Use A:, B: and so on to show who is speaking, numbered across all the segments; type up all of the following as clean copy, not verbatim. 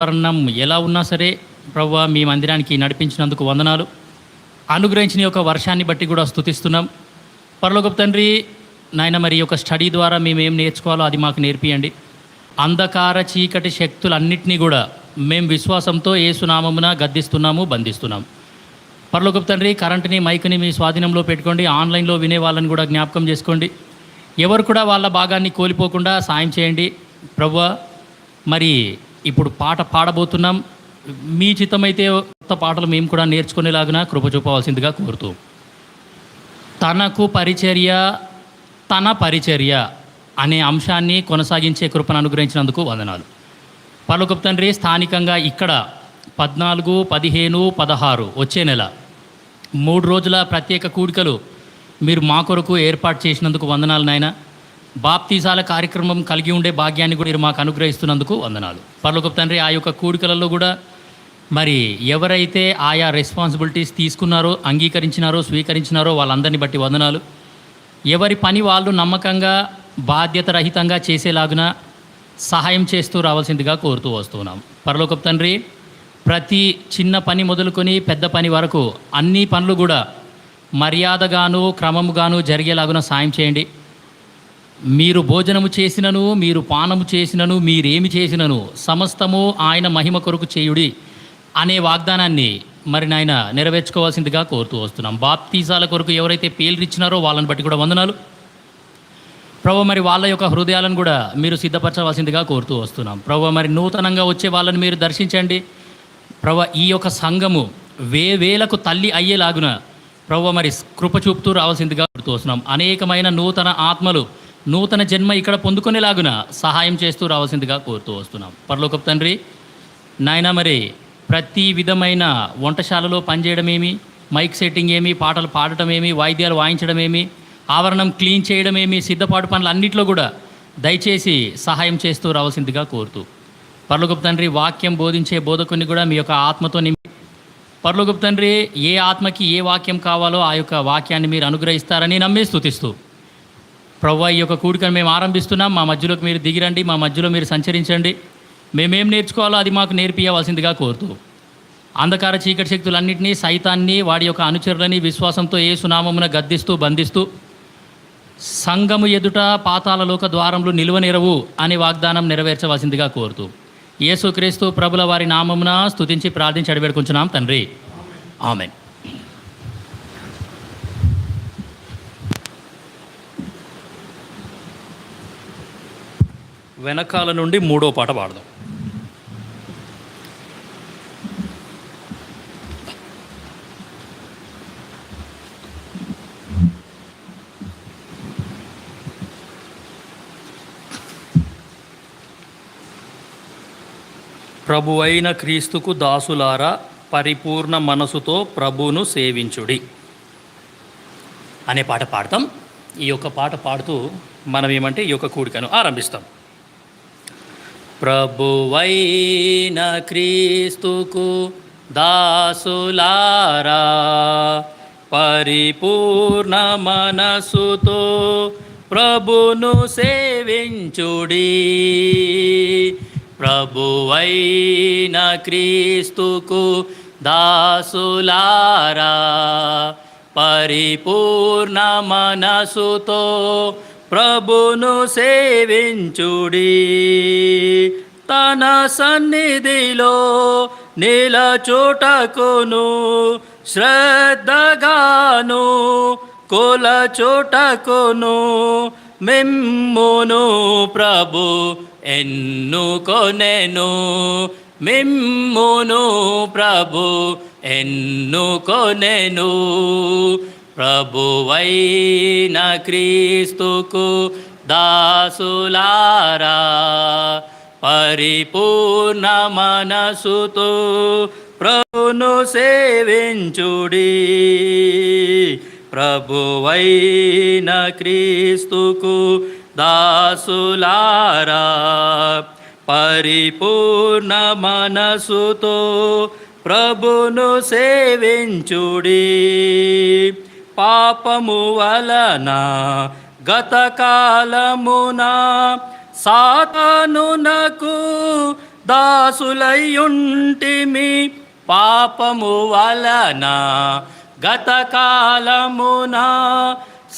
A: వాతావరణం ఎలా ఉన్నా సరే ప్రభువా మీ మందిరానికి నడిపించినందుకు వందనాలు. అనుగ్రహించిన యొక్క వర్షాన్ని బట్టి కూడా స్తుతిస్తున్నాం. పరలోకపు తండ్రి నాయన, మరి యొక్క స్టడీ ద్వారా మేము ఏం నేర్చుకోవాలో అది మాకు నేర్పియండి. అంధకార చీకటి శక్తులన్నింటినీ కూడా మేము విశ్వాసంతో యేసునామమున గద్దిస్తున్నాము, బంధిస్తున్నాం. పరలోకపు తండ్రి కరెంటుని మైక్ని మీ స్వాధీనంలో పెట్టుకోండి. ఆన్లైన్లో వినే వాళ్ళని కూడా జ్ఞాపకం చేసుకోండి. ఎవరు కూడా వాళ్ళ భాగాన్ని కోల్పోకుండా సాయం చేయండి. ప్రభువా, మరి ఇప్పుడు పాట పాడబోతున్నాం. మీ చిత్తమైతే కొత్త పాటలు మేము కూడా నేర్చుకునేలాగా కృప చూపవలసిందిగా కోరుతూ, తనకు పరిచర్య తన పరిచర్య అనే అంశాన్ని కొనసాగించే కృపను అనుగ్రహించినందుకు వందనాలు. పరలోకపు తండ్రి, స్థానికంగా ఇక్కడ 14, 15, 16 వచ్చే నెల 3 రోజుల ప్రత్యేక కూడికలు మీరు మా కొరకు ఏర్పాటు చేసినందుకు వందనాలు నాయన. బాప్తీసాల కార్యక్రమం కలిగి ఉండే భాగ్యాన్ని కూడా మీరు మాకు అనుగ్రహిస్తున్నందుకు వందనాలు. పరలోకపు తండ్రి, ఆ యొక్క కూడికలలో కూడా మరి ఎవరైతే ఆయా రెస్పాన్సిబిలిటీస్ తీసుకున్నారో, అంగీకరించినారో, స్వీకరించినారో వాళ్ళందరినీ బట్టి వందనాలు. ఎవరి పని వాళ్ళు నమ్మకంగా బాధ్యత రహితంగా చేసేలాగున సహాయం చేస్తూ రావాల్సిందిగా కోరుతూ వస్తున్నాం. పరలోకపు తండ్రి, ప్రతి చిన్న పని మొదలుకొని పెద్ద పని వరకు అన్ని పనులు కూడా మర్యాదగాను క్రమముగాను జరిగేలాగున సాయం చేయండి. మీరు భోజనము చేసినను, మీరు పానము చేసినను, మీరేమి చేసినను సమస్తము ఆయన మహిమ కొరకు చేయుడి అనే వాగ్దానాన్ని మరి నాయన నెరవేర్చుకోవాల్సిందిగా కోరుతూ వస్తున్నాం. బాప్తీసాల కొరకు ఎవరైతే పేర్లిచ్చినారో వాళ్ళని బట్టి కూడా వందనాలు. ప్రభు, మరి వాళ్ళ యొక్క హృదయాలను కూడా మీరు సిద్ధపరచవలసిందిగా కోరుతూ వస్తున్నాం. ప్రభు, మరి నూతనంగా వచ్చే వాళ్ళని మీరు దర్శించండి. ప్రభు, ఈ యొక్క సంఘము వేలకు తల్లి అయ్యేలాగున ప్రభు మరి కృప చూపుతూ రావాల్సిందిగా కోరుతూ వస్తున్నాం. అనేకమైన నూతన ఆత్మలు నూతన జన్మ ఇక్కడ పొందుకునేలాగున సహాయం చేస్తూ రావాల్సిందిగా కోరుతూ వస్తున్నాం. పరలోకపు తండ్రి నాయన, మరి ప్రతి విధమైన వంటశాలలో పనిచేయడమేమి, మైక్ సెట్టింగ్ ఏమి, పాటలు పాడటమేమి, వాయిద్యాలు వాయించడమేమి, ఆవరణం క్లీన్ చేయడమేమి, సిద్ధపాటు పనులు అన్నింటిలో కూడా దయచేసి సహాయం చేస్తూ రావాల్సిందిగా కోరుతూ, పరలోకపు తండ్రి వాక్యం బోధించే బోధకుని కూడా మీ యొక్క ఆత్మతో నింపి, పరలోకపు తండ్రి ఏ ఆత్మకి ఏ వాక్యం కావాలో ఆ యొక్క వాక్యాన్ని మీరు అనుగ్రహిస్తారని నమ్మి స్తుతిస్తూ, ప్రభువా, ఈ యొక్క కూడికను మేము ఆరంభిస్తున్నాం. మా మధ్యలోకి మీరు దిగిరండి, మా మధ్యలో మీరు సంచరించండి. మేమేం నేర్చుకోవాలో అది మాకు నేర్పియవలసిందిగా కోరుతూ, అంధకార చీకటి శక్తులన్నింటినీ, సైతాన్ని, వాడి యొక్క అనుచరులని విశ్వాసంతో యేసునామమున గద్దిస్తూ బంధిస్తూ, సంఘము ఎదుట పాతాళలోక ద్వారములు నిలువనిరవు అనే వాగ్దానం నెరవేర్చవలసిందిగా కోరుతూ, యేసుక్రీస్తు ప్రభుల వారి నామమున స్తుతించి ప్రార్థించి అడివేడుకుంటున్నాం తండ్రి, ఆమేన్. వెనకాల నుండి 3వ పాట పాడదాం. ప్రభువైన క్రీస్తుకు దాసులారా, పరిపూర్ణ మనసుతో ప్రభువును సేవించుడి అనే పాట పాడతాం. ఈ యొక్క పాట పాడుతూ మనం ఏమంటే ఈ యొక్క కూడికను ఆరంభిస్తాం. ప్రభువైన క్రీస్తుకు దాసులారా, పరిపూర్ణ మనసుతో ప్రభును సేవించుడి. ప్రభువైన క్రీస్తుకు దాసులారా, పరిపూర్ణ మనసుతో ప్రభును సేవించుడి. తన సన్నిధిలో నిలచోటకును, శ్రద్ధగాను కొలచోటకును మిమ్మును ప్రభు ఎన్నుకొనెను. మిమ్మును ప్రభు ఎన్నుకొనెను. ప్రభువైన క్రీస్తుకు దాసులారా, పరిపూర్ణ మనసుతో ప్రభును సేవించుడి. ప్రభువైన క్రీస్తుకు దాసులారా, పరిపూర్ణ మనసుతో ప్రభును సేవించుడి. పాపము వలన గతకాలమున సాతానునకు దాసులయ్యుంటిమి పాపము వలన గతకాలమున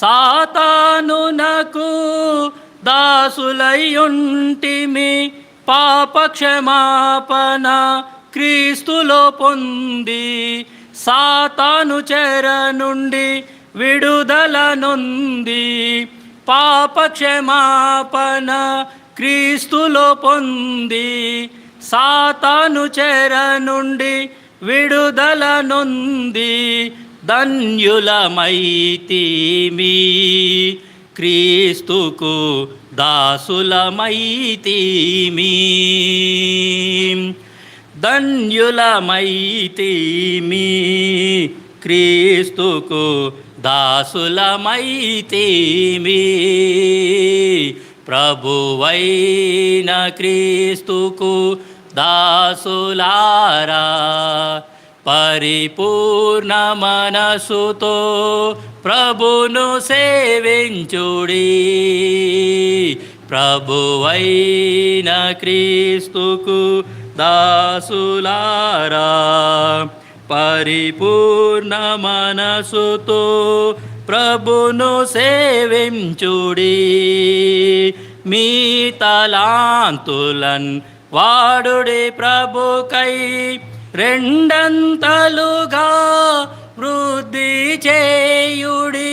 A: సాతానునకు దాసులయ్యుంటిమి పాపక్షమాపణ క్రీస్తులో పొంది సాతాను చెర నుండి విడుదల నొంది పాపక్షమాపణ క్రీస్తులో పొంది సాతాను చెర నుండి విడుదల నొంది ధన్యులమైతిమి క్రీస్తుకు దాసులమైతిమి ధన్యులమైతిమి క్రీస్తుకు దాసులమైతిమి ప్రభువైన క్రీస్తుకు దాసులారా పరిపూర్ణ మనసుతో ప్రభును సేవించుడి ప్రభువైన క్రీస్తుకు దాసులారా పరిపూర్ణ మనసుతో ప్రభును సేవించుడి మీ తలాంతులన్ వాడుడి ప్రభుకై రెండంతలుగా వృద్ధి చేయుడి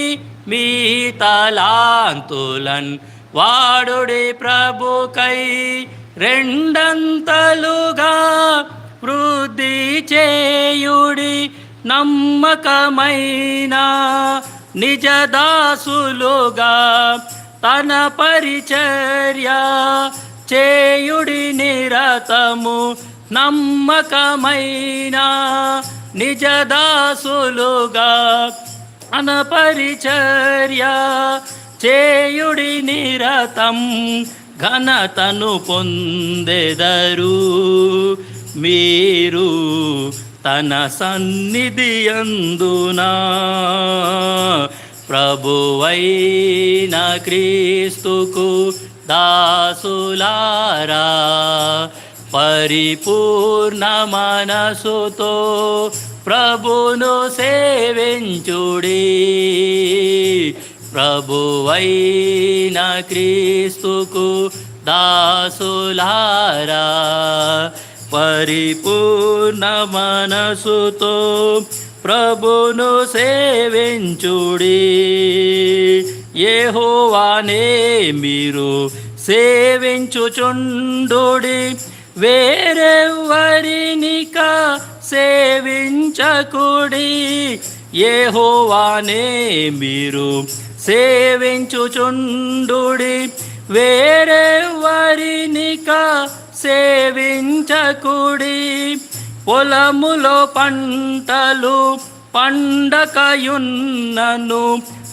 A: మీ తలాంతులన్ వాడుడి ప్రభుకై రెండంతలుగా వృద్ధి చేయుడి నమ్మకమైన నిజదాసులుగా తన పరిచర్య చేయుడి నిరతము నమ్మకమైన నిజదాసులుగా తన పరిచర్య చేయుడి నిరతం ఘనతను పొందెదరు మీరు తన సన్నిధి అందునా ప్రభువైన క్రీస్తుకు దాసులారా పరిపూర్ణ మనసుతో ప్రభును సేవించుడి ప్రభువైన క్రీస్తుకు దాసులారా పరిపూర్ణ మనసుతో ప్రభును సేవించుడి యెహోవానే మీరు సేవించుచుండుడి వేరెవ్వరినిక సేవించకుడి యెహోవానే మీరు సేవించుచుండుడి వేరెవ్వరినిక సేవించకుడి పొలములో పంటలు పండకయున్నను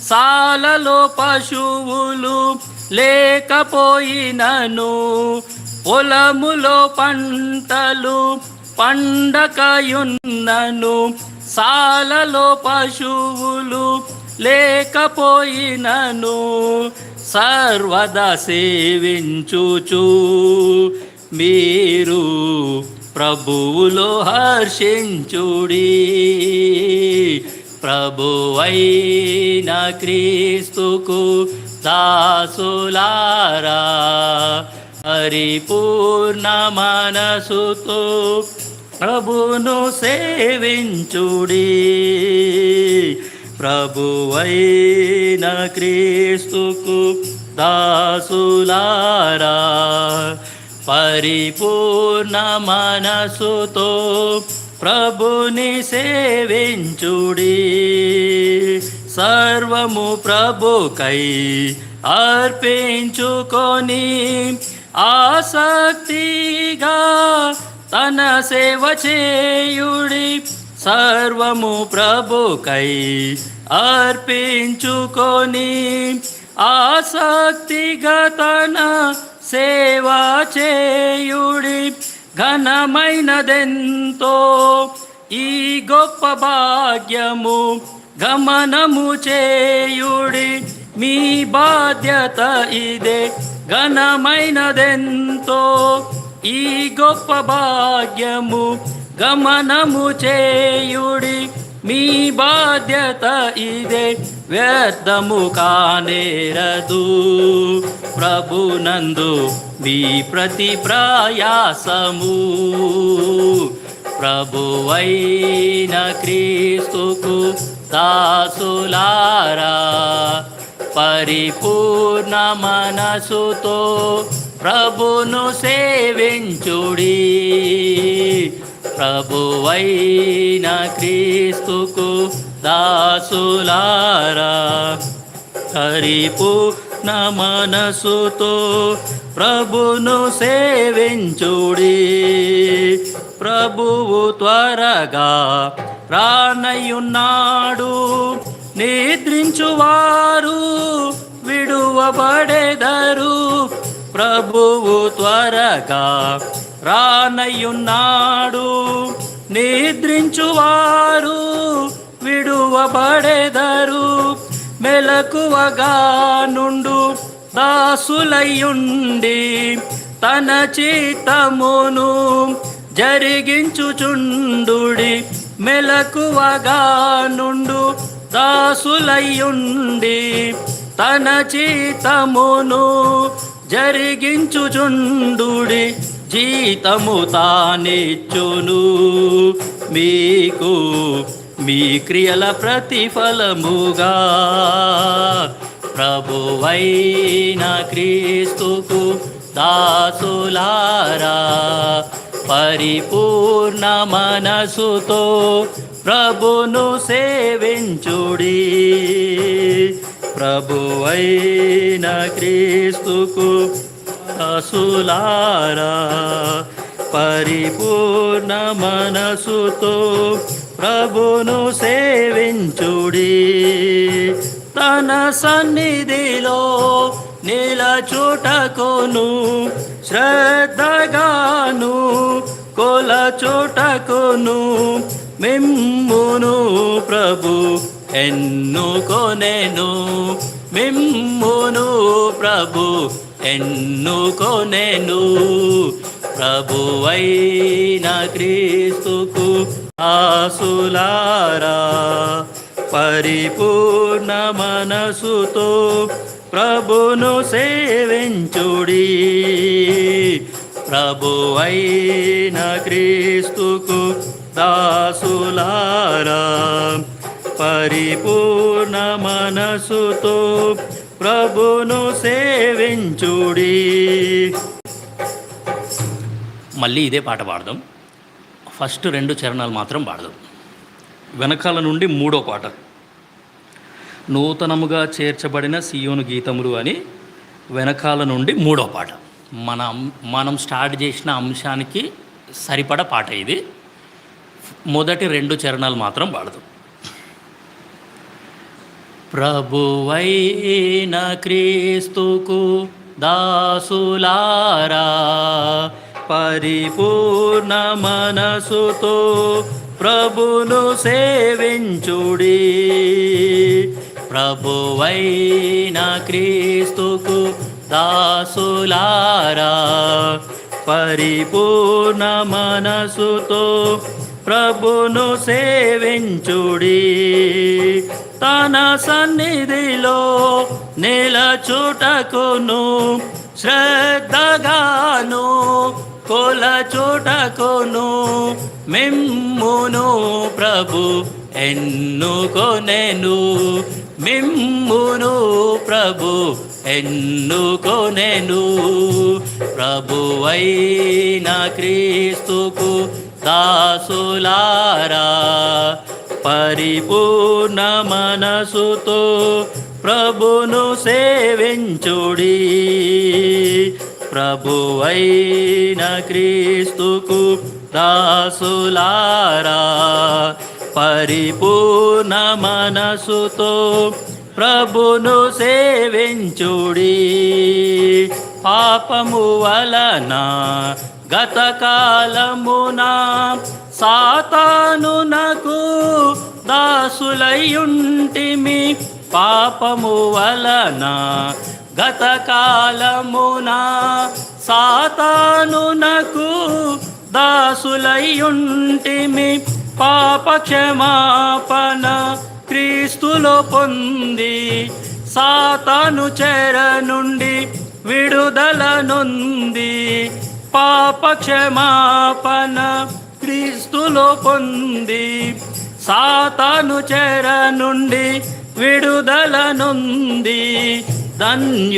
A: సాలలో పశువులు లేకపోయినను పొలములో పంటలు పండకయున్నను సాలలో పశువులు లేకపోయినను సర్వదా సేవించుచు మీరు ప్రభువులో హర్షించుడి ప్రభువైన క్రీస్తుకు దాసులారా పరిపూర్ణ మనసుతో ప్రభును సేవించుడి ప్రభువైన క్రీస్తుకు దాసులారా పరిపూర్ణ మనసుతో ప్రభుని సేవించుడి సర్వము ప్రభుకై అర్పించుకొని ఆసక్తిగా తన సేవ చేయుడి సర్వము ప్రభుకై అర్పించుకొని ఆసక్తిగా తన సేవ చేయుడి ఘనమైనదెంతో ఈ గొప్ప భాగ్యము గమనము చేయుడి మీ బాధ్యత ఇదే ఘనమైనదెంతో ఈ గొప్ప భాగ్యము గమనము చేయుడి, మీ బాధ్యత ఇదే, వ్యర్థము కానేరదు. ప్రభునందు మీ ప్రతి ప్రయాసము, ప్రభువైన క్రీస్తుకు దాసులారా, పరిపూర్ణ మనసుతో ప్రభును సేవించుడి. ప్రభువైన క్రీస్తుకు దాసులారా, పరిపూర్ణ మనసుతో ప్రభును సేవించుడి. ప్రభువు త్వరగా రానయున్నాడు, నిద్రించువారు విడువబడెదరు. ప్రభువు త్వరగా రానయున్నాడు, నిద్రించువారు విడువబడెదరు. మెలకువగా నుండు దాసులయ్యుండి, తన చిత్తమును జరిగించుచుండుడి. మెలకువగా నుండు దాసులయ్యుండి, తన చిత్తమును జరిగించుచుండుడి. జీతము తానిచ్చును మీకు, మీ క్రియల ప్రతిఫలముగా. ప్రభువైన క్రీస్తుకు దాసులారా, పరిపూర్ణ మనసుతో ప్రభును సేవించుడి. ప్రభువైన క్రీస్తుకు దాసులారా, పరిపూర్ణ మనసుతో ప్రభును సేవించుడి. తన సన్నిధిలో నిలచుటకును, శ్రద్ధగాను కొలచుటకును మిమ్మును ప్రభు ఎన్నుకొనెను. మిమ్మును ప్రభు ఎన్నుకొనెను. ప్రభువైన క్రీస్తుకు దాసులారా, పరిపూర్ణ మనసుతో ప్రభును సేవించుడి. ప్రభువైన క్రీస్తుకు దాసులారా, పరిపూర్ణ మనసుతో ప్రభును సేవించుడి. మళ్ళీ ఇదే పాట పాడదాం. ఫస్ట్ 2 చరణాలు మాత్రం పాడదాం. వెనకాల నుండి 3వ పాట, నూతనముగా చేర్చబడిన సియోను గీతములు అని వెనకాల నుండి 3వ పాట. మనం స్టార్ట్ చేసిన అంశానికి సరిపడ పాట ఇది. మొదటి 2 చరణాలు మాత్రం పాడదాం. ప్రభువైన క్రీస్తుకు దాసులారా, పరిపూర్ణ మనసుతో ప్రభును సేవించుడి. ప్రభువైన క్రీస్తుకు దాసులారా, పరిపూర్ణ మనసుతో ప్రభును సేవించుడి. తన సన్నిధిలో నిలచుటకును, శ్రద్ధగాను కొలచుటకును మిమ్మును ప్రభు ఎన్నుకొనెను. మిమ్మును ప్రభు ఎన్నుకొనెను. ప్రభువైన క్రీస్తుకు దాసులారా, పరిపూర్ణ మనసుతో ప్రభును సేవించుడి. ప్రభువైన క్రీస్తుకు దాసులారా, పరిపూర్ణ మనసుతో ప్రభును సేవించుడి. పాపము వలన గతకాలమున సాతానునకు దాసులయ్యుంటిమి. పాపము వలన గతకాలమున సాతానునకు దాసులయ్యుంటిమి, పాప క్షమాపణ క్రీస్తులో పొంది సాతాను చెర నుండి విడుదల నొంది, పాప క్షమాపణ క్రీస్తులో పొంది సాతాను చెర నుండి విడుదల నొంది, ధన్యులమైతిమి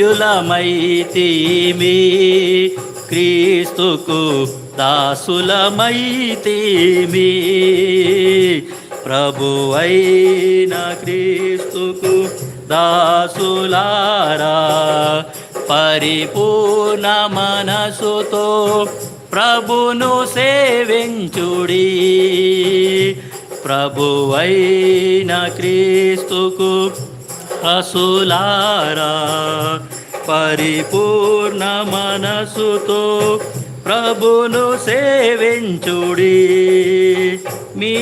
A: క్రీస్తుకు దాసులమైతిమి, ప్రభువైన క్రీస్తుకు దాసులారా, పరిపూర్ణ మనసుతో ప్రభును సేవించుడి, ప్రభువైన క్రీస్తుకు దాసులారా, పరిపూర్ణ మనసుతో ప్రభును సేవించుడి, మీ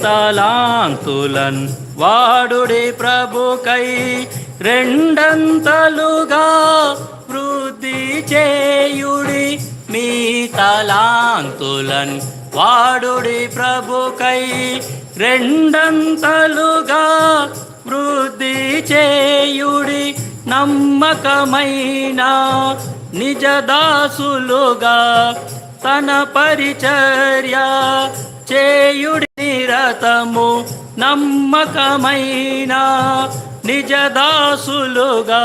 A: తలాంతులన్ వాడుడి ప్రభుకై, రెండంతలుగా వృద్ధి చేయుడి, మీ తలాంతులన్ వాడుడి ప్రభుకై, రెండంతలుగా వృద్ధి చేయుడి, నమ్మకమైన నిజదాసులుగా తన పరిచర్య చేయుడి నిరతము, నమ్మకమైన నిజదాసులుగా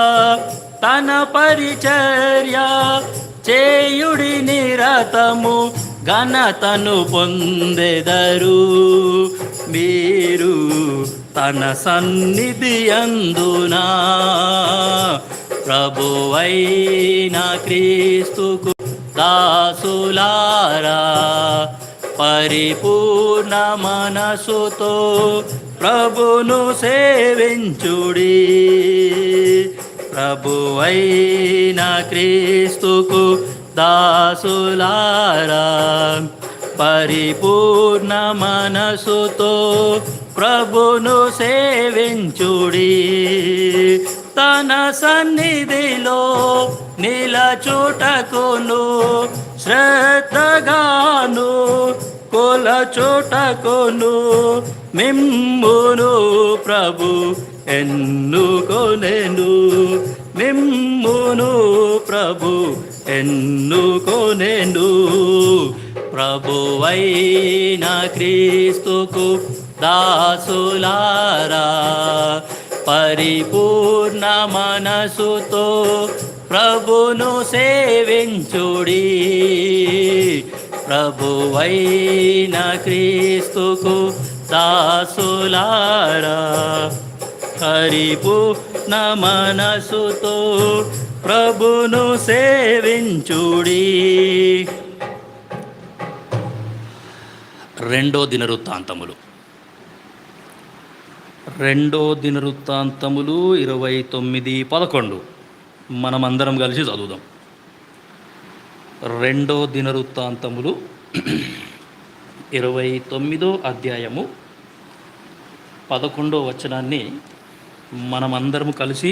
A: తన పరిచర్య చేయుడి నిరతము, ఘనతను పొందెదరు మీరు తన సన్నిధి అందునా, ప్రభువైన క్రీస్తుకు దాసులారా, పరిపూర్ణ మనసుతో ప్రభును సేవించుడి, ప్రభువైన క్రీస్తుకు దాసులారా, పరిపూర్ణ మనసుతో ప్రభును సేవించుడి, తన సన్నిధిలో నిలచుటకును శ్రద్ధగాను కొలచుటకును మిమ్మును ప్రభు ఎన్నుకొనెను, మిమ్మును ప్రభు ఎన్నుకొనెను, ప్రభువైన క్రీస్తుకు దాసులారా, పరిపూర్ణ మనసుతో ప్రభును సేవించుడి, ప్రభువైన క్రీస్తుకు దాసులారా, పరిపూర్ణ మనసుతో ప్రభును సేవించుడి. రెండో దినవృత్తాంతములు 29:11 మనమందరం కలిసి చదువుదాం. 2 దినవృత్తాంతములు 29వ అధ్యాయము 11వ వచనాన్ని మనమందరము కలిసి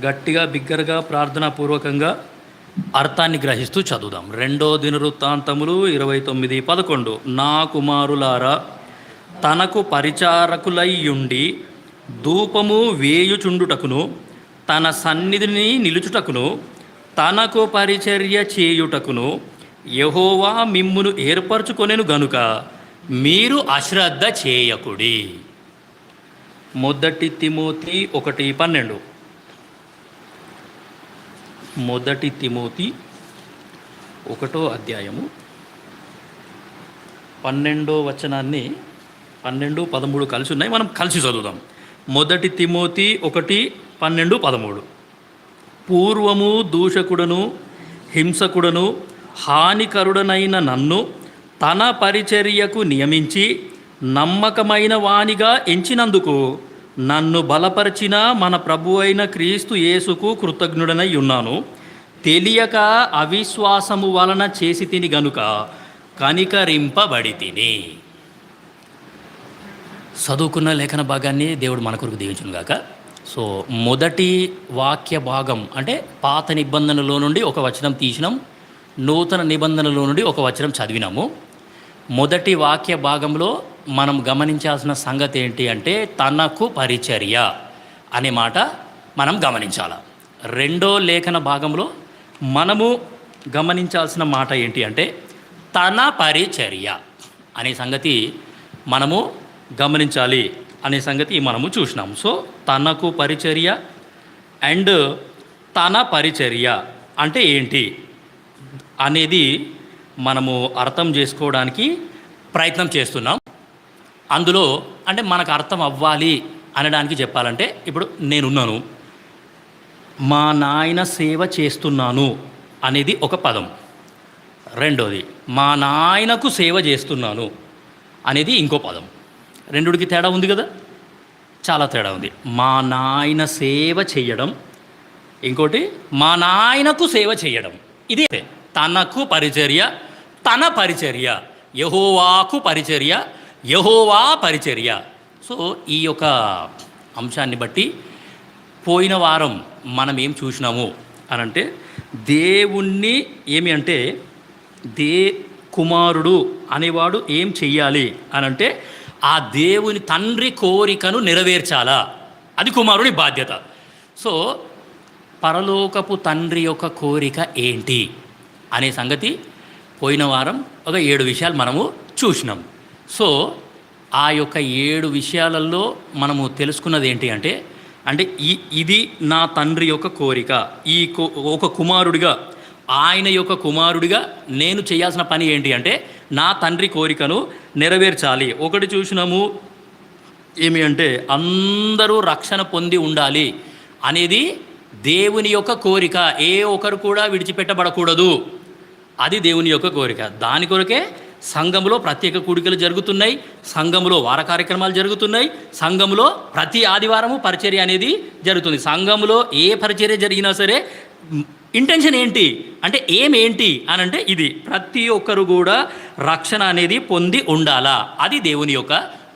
A: గట్టిగా బిగ్గరగా ప్రార్థనాపూర్వకంగా అర్థాన్ని గ్రహిస్తూ చదువుదాం. 2 దినవృత్తాంతములు 29:11 నా కుమారులారా, తనకు పరిచారకులయ్యుండి ధూపము వేయుచుండుటకును తన సన్నిధిని నిలుచుటకును తనకు పరిచర్య చేయుటకును యెహోవా మిమ్మును ఏర్పరచుకొనెను గనుక మీరు అశ్రద్ధ చేయకుడి. 1 తిమోతి 1:12 1 తిమోతి 1వ అధ్యాయము 12వ వచనాన్ని 12, 13 కలిసి ఉన్నాయి, మనం కలిసి చదువుదాం. 1 తిమోతి 1:12, 13 పూర్వము దూషకుడను హింసకుడను హానికరుడనైన నన్ను తన పరిచర్యకు నియమించి నమ్మకమైన వానిగా ఎంచినందుకు నన్ను బలపరిచిన మన ప్రభు అయిన క్రీస్తు యేసుకు కృతజ్ఞుడనై ఉన్నాను. తెలియక అవిశ్వాసము వలన చేసి తిని గనుక కనికరింపబడి తిని. చదువుకున్న లేఖన భాగాన్ని దేవుడు మన కొరకు దీవించును గాక. సో మొదటి వాక్య భాగం అంటే పాత నిబంధనలో నుండి ఒక వచనం తీసినాం, నూతన నిబంధనలో నుండి ఒక వచనం చదివినాము. మొదటి వాక్య భాగంలో మనం గమనించాల్సిన సంగతి ఏంటి అంటే తనకు పరిచర్య అనే మాట మనం గమనించాలి. రెండో లేఖన భాగంలో మనము గమనించాల్సిన మాట ఏంటి అంటే తన పరిచర్య అనే సంగతి మనము గమనించాలి అనే సంగతి మనము చూసినాం. సో తనకు పరిచర్య అండ్ తన పరిచర్య అంటే ఏంటి అనేది మనము అర్థం చేసుకోవడానికి ప్రయత్నం చేస్తున్నాం. అందులో అంటే మనకు అర్థం అవ్వాలి అనడానికి చెప్పాలంటే ఇప్పుడు నేనున్నాను, మా నాయన సేవ చేస్తున్నాను అనేది ఒక పదం. రెండోది మా నాయనకు సేవ చేస్తున్నాను అనేది ఇంకో పదం. రెండుడికి తేడా ఉంది కదా, చాలా తేడా ఉంది. మా నాయన సేవ చేయడం, ఇంకోటి మా నాయనకు సేవ చేయడం. ఇది తనకు పరిచర్య, తన పరిచర్య, యెహోవాకు పరిచర్య, యెహోవా పరిచర్య. సో ఈ యొక్క అంశాన్ని బట్టి పోయిన వారం మనం ఏం చూసినాము అనంటే దేవుణ్ణి ఏమి అంటే కుమారుడు అనేవాడు ఏం చెయ్యాలి అనంటే ఆ దేవుని తండ్రి కోరికను నెరవేర్చాలా, అది కుమారుని బాధ్యత. సో పరలోకపు తండ్రి యొక్క కోరిక ఏంటి అనే సంగతి పోయిన వారం ఒక 7 విషయాలు మనము చూసినాం. సో ఆ యొక్క 7 విషయాలలో మనము తెలుసుకున్నది ఏంటి అంటే ఇది నా తండ్రి యొక్క కోరిక. ఒక కుమారుడిగా, ఆయన యొక్క కుమారుడిగా నేను చేయాల్సిన పని ఏంటి అంటే నా తండ్రి కోరికను నెరవేర్చాలి. ఒకటి చూసినాము ఏమి అంటే అందరూ రక్షణ పొంది ఉండాలి అనేది దేవుని యొక్క కోరిక. ఏ ఒక్కరు కూడా విడిచిపెట్టబడకూడదు, అది దేవుని యొక్క కోరిక. దాని కొరకే సంఘంలో ప్రత్యేక కూడికలు జరుగుతున్నాయి, సంఘంలో వార కార్యక్రమాలు జరుగుతున్నాయి, సంఘంలో ప్రతి ఆదివారము పరిచర్య అనేది జరుగుతుంది. సంఘంలో ఏ పరిచర్య జరిగినా సరే ఇంటెన్షన్ ఏంటి అంటే ఏంటి అని అంటే ఇది ప్రతి ఒక్కరు కూడా రక్షణ అనేది పొంది ఉండాలా, అది దేవుని యొక్క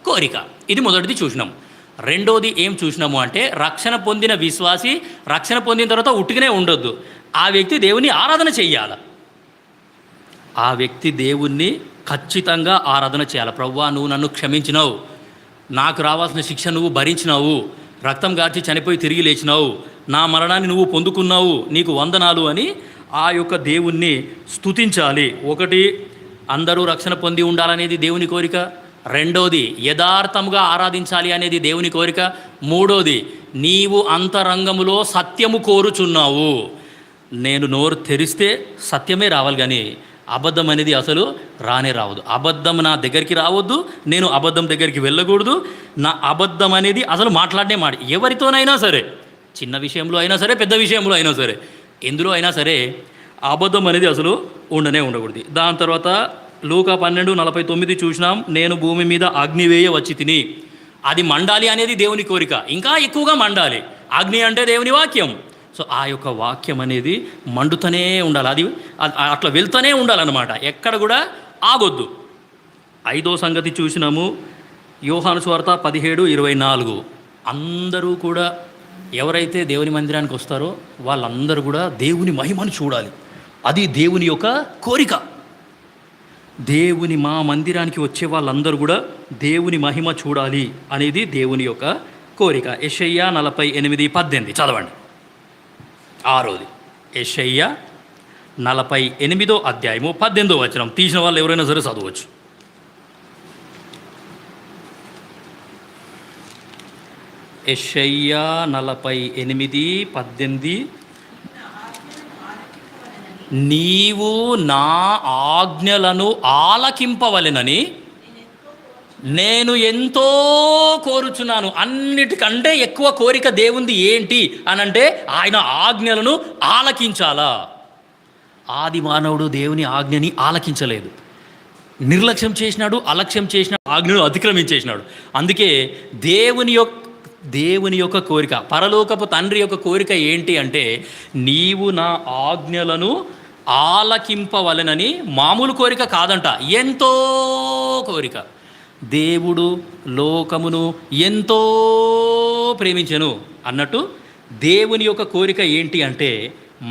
A: కోరిక. ఇది మొదటిది చూసినాం. రెండోది ఏం చూసినాము అంటే రక్షణ పొందిన విశ్వాసి రక్షణ పొందిన తర్వాత ఉట్టిగానే ఉండొద్దు, ఆ వ్యక్తి దేవుని ఆరాధన చెయ్యాలి. ఆ వ్యక్తి దేవుణ్ణి ఖచ్చితంగా ఆరాధన చేయాలి. ప్రభువా నువ్వు నన్ను క్షమించినావు, నాకు రావాల్సిన శిక్ష నువ్వు భరించినావు, రక్తం గార్చి చనిపోయి తిరిగి లేచినావు, నా మరణాన్ని నువ్వు పొందుకున్నావు, నీకు వందనాలు అని ఆ యొక్క దేవుణ్ణి స్తుతించాలి. ఒకటి అందరూ రక్షణ పొంది ఉండాలనేది దేవుని కోరిక. రెండోది యథార్థముగా ఆరాధించాలి అనేది దేవుని కోరిక. మూడోది నీవు అంతరంగములో సత్యము కోరుచున్నావు. నేను నోరు తెరిస్తే సత్యమే రావాలి, కానీ అబద్ధం అనేది అసలు రానే రావద్దు. అబద్ధం నా దగ్గరికి రావద్దు, నేను అబద్ధం దగ్గరికి వెళ్ళకూడదు. నా అబద్ధం అనేది అసలు మాట్లాడే ఎవరితోనైనా సరే, చిన్న విషయంలో అయినా సరే, పెద్ద విషయంలో అయినా సరే, ఎందులో అయినా సరే అబద్ధం అనేది అసలు ఉండకూడదు. దాని తర్వాత లూకా 12:49 చూసినాం, నేను భూమి మీద అగ్నివేయ వచ్చి తిని, అది మండాలి అనేది దేవుని కోరిక, ఇంకా ఎక్కువగా మండాలి. అగ్ని అంటే దేవుని వాక్యం. సో ఆ యొక్క వాక్యం అనేది మండుతూనే ఉండాలి, అది అట్లా వెళ్తూనే ఉండాలన్నమాట, ఎక్కడ కూడా ఆగొద్దు. 5వ సంగతి చూసినాము యోహాను సువార్త 17:24. అందరూ కూడా ఎవరైతే దేవుని మందిరానికి వస్తారో వాళ్ళందరూ కూడా దేవుని మహిమను చూడాలి, అది దేవుని యొక్క కోరిక. మా మందిరానికి వచ్చే వాళ్ళందరూ కూడా దేవుని మహిమ చూడాలి అనేది దేవుని యొక్క కోరిక. యెషయా 48:18 చదవండి. 6వది యెషయా 48:18 తీసిన వాళ్ళు ఎవరైనా సరే చదవచ్చు. యెషయా 48:18 నీవు నా ఆజ్ఞలను ఆలకింపవలెనని నేను ఎంతో కోరుచున్నాను. అన్నిటికంటే ఎక్కువ కోరిక దేవుంది ఏంటి అనంటే ఆయన ఆజ్ఞలను ఆలకించాలా. ఆది మానవుడు దేవుని ఆజ్ఞని ఆలకించలేదు, నిర్లక్ష్యం చేసినాడు, అలక్ష్యం చేసినాడు, ఆజ్ఞను అతిక్రమించేసినాడు. అందుకే దేవుని యొక్క కోరిక, పరలోకపు తండ్రి యొక్క కోరిక ఏంటి అంటే నీవు నా ఆజ్ఞలను ఆలకింపవలెనని. మామూలు కోరిక కాదంట, ఎంతో కోరిక. దేవుడు లోకమును ఎంతో ప్రేమించెను అన్నట్టు దేవుని యొక్క కోరిక ఏంటి అంటే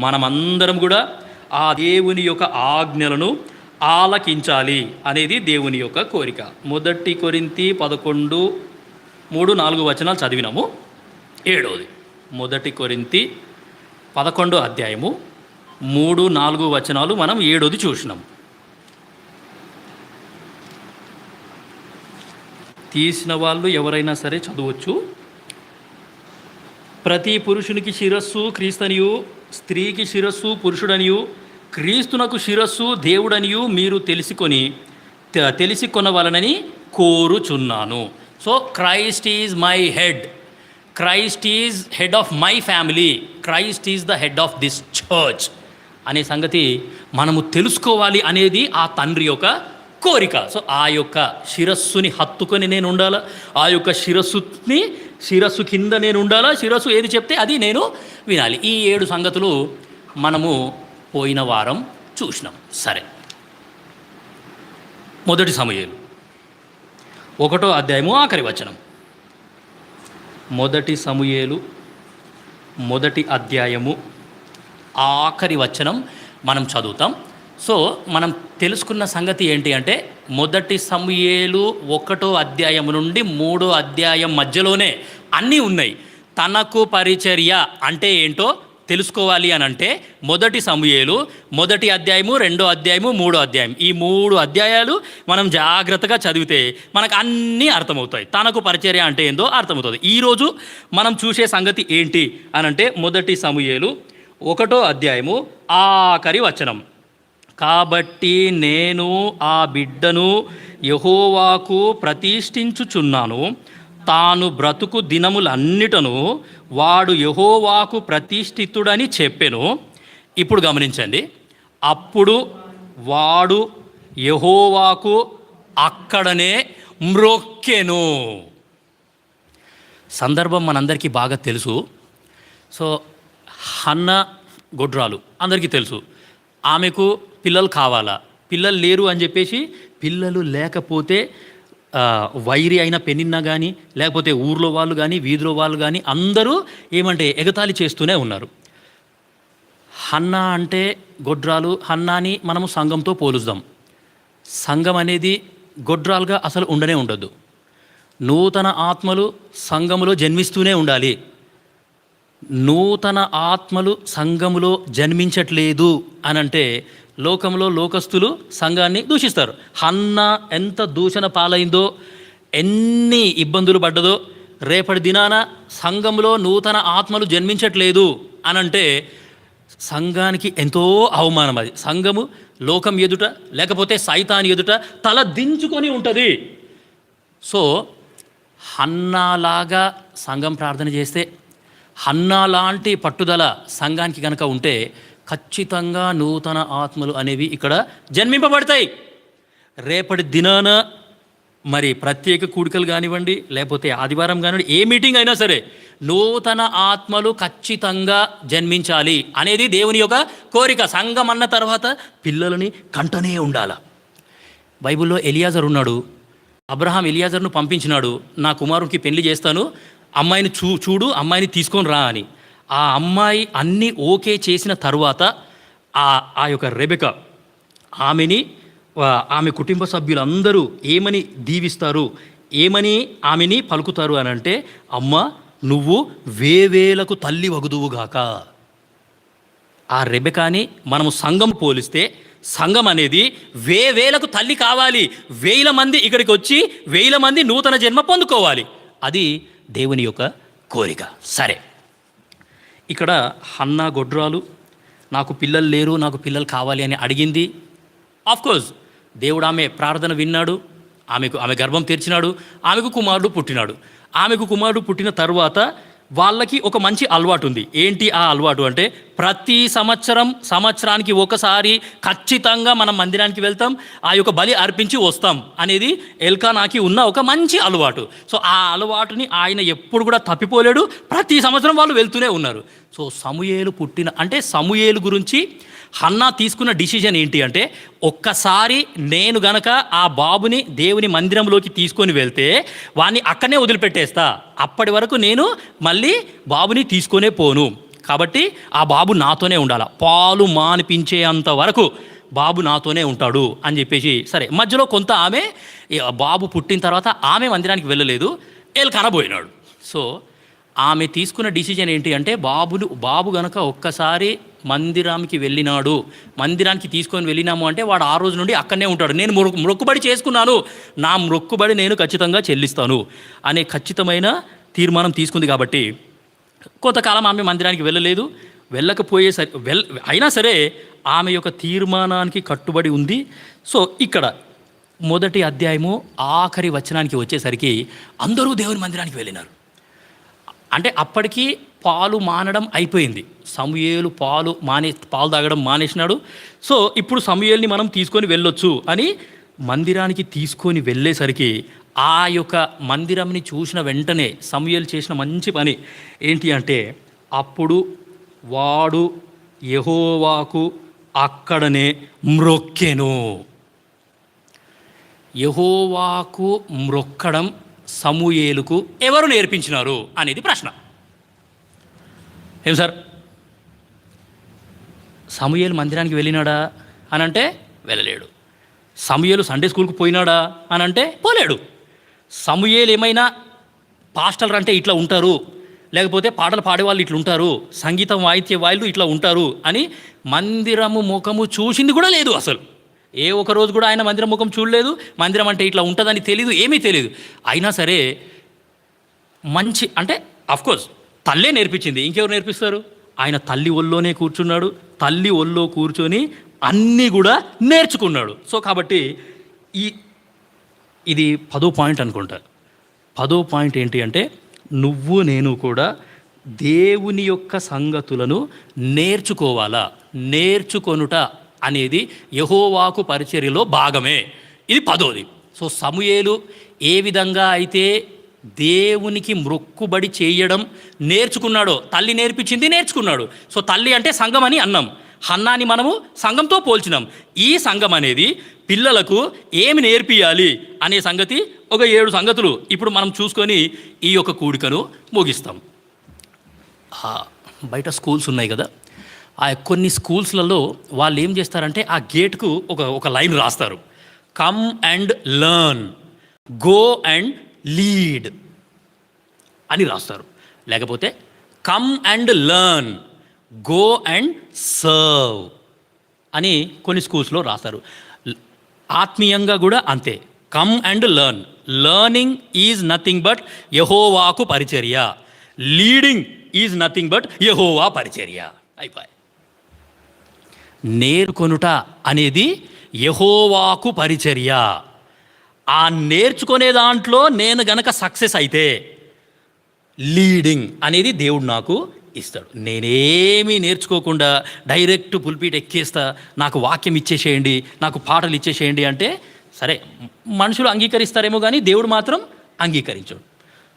A: మనమందరం కూడా ఆ దేవుని యొక్క ఆజ్ఞలను ఆలకించాలి అనేది దేవుని యొక్క కోరిక. 1 కొరింథీ 11 3, 4 వచనాలు చదివినాము. 7వది 1 కొరింథీ 11 అధ్యాయము 3, 4 వచనాలు మనం 7వది చూసినాం. తీసిన వాళ్ళు ఎవరైనా సరే చదవచ్చు. ప్రతి పురుషునికి శిరస్సు క్రీస్తనియు, స్త్రీకి శిరస్సు పురుషుడనియు, క్రీస్తునకు శిరస్సు దేవుడనియు మీరు తెలుసుకొనవలనని కోరుచున్నాను. So Christ is my head, Christ is head of my family, Christ is the head of this church అనే సంగతి మనము తెలుసుకోవాలి అనేది ఆ తండ్రి యొక్క కోరిక. సో ఆ యొక్క శిరస్సుని హత్తుకొని నేను ఉండాలా, ఆ యొక్క శిరస్సు కింద నేను ఉండాలా, శిరస్సు ఏది చెప్తే అది నేను వినాలి. ఈ 7 సంగతులు మనము పోయిన వారం చూసినాం. సరే, 1 సమూయేలు 1వ అధ్యాయము ఆఖరి వచనం. 1 సమూయేలు 1వ అధ్యాయము ఆఖరి వచనం మనం చదువుతాం. సో మనం తెలుసుకున్న సంగతి ఏంటి అంటే 1 సమూయేలు 1వ అధ్యాయం నుండి 3వ అధ్యాయం మధ్యలోనే అన్నీ ఉన్నాయి. తనకు పరిచర్య అంటే ఏంటో తెలుసుకోవాలి అని అంటే 1 సమూయేలు 1వ అధ్యాయము 2వ అధ్యాయము 3వ అధ్యాయం, ఈ 3 అధ్యాయాలు మనం జాగ్రత్తగా చదివితే మనకు అన్నీ అర్థమవుతాయి. తనకు పరిచర్య అంటే ఏందో అర్థమవుతుంది. ఈరోజు మనం చూసే సంగతి ఏంటి అని అంటే 1 సమూయేలు 1వ అధ్యాయము ఆఖరి వచనం. కాబట్టి నేను ఆ బిడ్డను యెహోవాకు ప్రతిష్ఠించుచున్నాను, తాను బ్రతుకు దినములన్నిటను వాడు యెహోవాకు ప్రతిష్ఠితుడని చెప్పెను. ఇప్పుడు గమనించండి, అప్పుడు వాడు యెహోవాకు అక్కడనే మ్రొక్కెను. సందర్భం మనందరికీ బాగా తెలుసు. సో హన్నా గొడ్రాలు అందరికీ తెలుసు. ఆమెకు పిల్లలు కావాలా, పిల్లలు లేరు అని చెప్పేసి, పిల్లలు లేకపోతే వైరి అయిన పెనిన్నా కానీ, లేకపోతే ఊర్లో వాళ్ళు కానీ, వీధిలో వాళ్ళు కానీ అందరూ ఏమంటే ఎగతాళి చేస్తూనే ఉన్నారు. హన్నా అంటే గొడ్రాలు. హన్నాని మనము సంఘంతో పోలుస్తాం. సంఘం అనేది గొడ్రాలుగా అసలు ఉండనే ఉండదు. నూతన ఆత్మలు సంఘములో జన్మిస్తూనే ఉండాలి. నూతన ఆత్మలు సంఘములో జన్మించట్లేదు అనంటే లోకంలో లోకస్తులు సంఘాన్ని దూషిస్తారు. హన్నా ఎంత దూషణ పాలైందో, ఎన్ని ఇబ్బందులు పడ్డదో, రేపటి దినాన సంఘంలో నూతన ఆత్మలు జన్మించట్లేదు అనంటే సంఘానికి ఎంతో అవమానం. అది సంఘము లోకం ఎదుట లేకపోతే సైతాన్ ఎదుట తల దించుకొని ఉంటుంది. సో హన్నాలాగా సంఘం ప్రార్థన చేస్తే, హన్నా లాంటి పట్టుదల సంఘానికి కనుక ఉంటే ఖచ్చితంగా నూతన ఆత్మలు అనేవి ఇక్కడ జన్మింపబడతాయి. రేపటి దినాన మరి ప్రత్యేక కూడికలు కానివ్వండి, లేకపోతే ఆదివారం కానివ్వండి, ఏ మీటింగ్ అయినా సరే నూతన ఆత్మలు ఖచ్చితంగా జన్మించాలి అనేది దేవుని యొక్క కోరిక. సంఘం అన్న తర్వాత పిల్లలని కంటనే ఉండాల. బైబిల్లో ఎలియాజర్ ఉన్నాడు. అబ్రహాం ఎలియాజర్ను పంపించినాడు, నా కుమారుడికి పెళ్లి చేస్తాను, అమ్మాయిని చూడు, అమ్మాయిని తీసుకొని రా అని. ఆ అమ్మాయి అన్నీ ఓకే చేసిన తరువాత ఆ యొక్క రెబెక ఆమె కుటుంబ సభ్యులందరూ ఏమని దీవిస్తారు, ఏమని ఆమెని పలుకుతారు అని అంటే, అమ్మ నువ్వు వేవేలకు తల్లి వగుదువుగాక. ఆ రెబెకాని మనము సంఘం పోలిస్తే, సంఘం అనేది వేవేలకు తల్లి కావాలి. 1000 మంది ఇక్కడికి వచ్చి 1000 మంది నూతన జన్మ పొందుకోవాలి. అది దేవుని యొక్క కోరిక. సరే, ఇక్కడ హన్నా గొడ్రాలు నాకు పిల్లలు లేరు, నాకు పిల్లలు కావాలి అని అడిగింది. ఆఫ్కోర్స్ దేవుడు ఆమె ప్రార్థన విన్నాడు, ఆమె గర్భం తెరిచినాడు, ఆమెకు కుమారుడు పుట్టినాడు. ఆమెకు కుమారుడు పుట్టిన తర్వాత వాళ్ళకి ఒక మంచి అలవాటు ఉంది. ఏంటి ఆ అలవాటు అంటే, ప్రతి సంవత్సరానికి ఒకసారి ఖచ్చితంగా మనం మందిరానికి వెళ్తాం, ఆ యొక్క బలి అర్పించి వస్తాం అనేది ఎల్కానాకి ఉన్న ఒక మంచి అలవాటు. సో ఆ అలవాటుని ఆయన ఎప్పుడు కూడా తప్పిపోలేడు. ప్రతి సంవత్సరం వాళ్ళు వెళ్తూనే ఉన్నారు. సో సమూయేలు పుట్టిన అంటే సమూయేలు గురించి హన్నా తీసుకున్న డిసిజన్ ఏంటి అంటే, ఒక్కసారి నేను గనక ఆ బాబుని దేవుని మందిరంలోకి తీసుకొని వెళ్తే వాడిని అక్కడనే వదిలిపెట్టేస్తా, అప్పటి వరకు నేను మళ్ళీ బాబుని తీసుకొనే పోను, కాబట్టి ఆ బాబు నాతోనే ఉండాలి, పాలు మానిపించేంత వరకు బాబు నాతోనే ఉంటాడు అని చెప్పేసి, సరే మధ్యలో కొంత ఆమె బాబు పుట్టిన తర్వాత ఆమె మందిరానికి వెళ్ళలేదు, ఎల్కానా పోయినాడు. సో ఆమె తీసుకున్న డిసిజన్ ఏంటి అంటే, బాబు గనక ఒక్కసారి మందిరానికి వెళ్ళినాడు, మందిరానికి తీసుకొని వెళ్ళినాము అంటే వాడు ఆ రోజు నుండి అక్కడనే ఉంటాడు, నేను మొక్కుబడి చేసుకున్నాను, నా మొక్కుబడి నేను ఖచ్చితంగా చెల్లిస్తాను అనే ఖచ్చితమైన తీర్మానం తీసుకుంది. కాబట్టి కొంతకాలం ఆమె మందిరానికి వెళ్ళలేదు, అయినా సరే ఆమె యొక్క తీర్మానానికి కట్టుబడి ఉంది. సో ఇక్కడ మొదటి అధ్యాయము ఆఖరి వచనానికి వచ్చేసరికి అందరూ దేవుని మందిరానికి వెళ్ళినారు. అంటే అప్పటికి పాలు మానడం అయిపోయింది, సమూయేలు పాలు తాగడం మానేసినాడు. సో ఇప్పుడు సమూయేల్ని మనం తీసుకొని వెళ్ళొచ్చు అని మందిరానికి తీసుకొని వెళ్ళేసరికి ఆ యొక్క మందిరంని చూసిన వెంటనే సమూయేలు చేసిన మంచి పని ఏంటి అంటే, అప్పుడు వాడు యెహోవాకు అక్కడనే మ్రొక్కెను. యెహోవాకు మ్రొక్కడం సమూయేలుకు ఎవరు నేర్పించినారు అనేది ప్రశ్న. ఏం సార్, సమూయేలు మందిరానికి వెళ్ళినాడా అని అంటే వెళ్ళలేడు. సమూయేలు సండే స్కూల్కి పోయినాడా అని అంటే పోలేడు. సమూయేలు ఏమైనా పాస్టర్లు అంటే ఇట్లా ఉంటారు, లేకపోతే పాటలు పాడేవాళ్ళు ఇట్లా ఉంటారు, సంగీతం వాయిద్య వాళ్ళు ఇట్లా ఉంటారు అని మందిరము ముఖము చూసింది కూడా లేదు. అసలు ఏ ఒక రోజు కూడా ఆయన మందిరం ముఖం చూడలేదు, మందిరం అంటే ఇట్లా ఉంటుందని తెలీదు, ఏమీ తెలియదు. అయినా సరే మంచి అంటే అఫ్కోర్స్ తల్లే నేర్పించింది, ఇంకెవరు నేర్పిస్తారు? ఆయన తల్లి ఒళ్ళోనే కూర్చున్నాడు, తల్లి ఒళ్ళో కూర్చొని అన్నీ కూడా నేర్చుకున్నాడు. సో కాబట్టి ఇది 10వ పాయింట్ అనుకుంటా. 10వ పాయింట్ ఏంటి అంటే, నువ్వు నేను కూడా దేవుని యొక్క సంగతులను నేర్చుకోవాలా. నేర్చుకొనుట అనేది యెహోవాకు పరిచర్యలో భాగమే. ఇది 10వది. సో సమూయేలు ఏ విధంగా అయితే దేవునికి మొక్కుబడి చేయడం నేర్చుకున్నాడో, తల్లి నేర్పించింది నేర్చుకున్నాడు. సో తల్లి అంటే సంఘం అని అన్నాం, హన్నాని మనము సంఘంతో పోల్చినాం. ఈ సంఘం అనేది పిల్లలకు ఏమి నేర్పియాలి అనే సంగతి ఒక 7 సంగతులు ఇప్పుడు మనం చూసుకొని ఈ యొక్క కూడికను ముగిస్తాం. బయట స్కూల్స్ ఉన్నాయి కదా, ఆ కొన్ని స్కూల్స్లలో వాళ్ళు ఏం చేస్తారంటే ఆ గేట్కు ఒక లైన్ రాస్తారు, come and learn, go and lead అని రాస్తారు. లేకపోతే come and learn, go and serve అని కొన్ని స్కూల్స్లో రాస్తారు. ఆత్మీయంగా కూడా అంతే, come and learn. Learning is nothing but యెహోవాకు పరిచర్య, లీడింగ్ ఈజ్ నథింగ్ బట్ యెహోవా పరిచర్య. అయిపోయి. నేర్కొనుట అనేది యెహోవాకు పరిచర్య. ఆ నేర్చుకునే దాంట్లో నేను గనక సక్సెస్ అయితే లీడింగ్ అనేది దేవుడు నాకు ఇస్తాడు. నేనేమీ నేర్చుకోకుండా డైరెక్ట్ పుల్పీట్ ఎక్కేస్తా, నాకు వాక్యం ఇచ్చేసేయండి, నాకు పాటలు ఇచ్చేసేయండి అంటే సరే మనుషులు అంగీకరిస్తారేమో కానీ దేవుడు మాత్రం అంగీకరించాడు.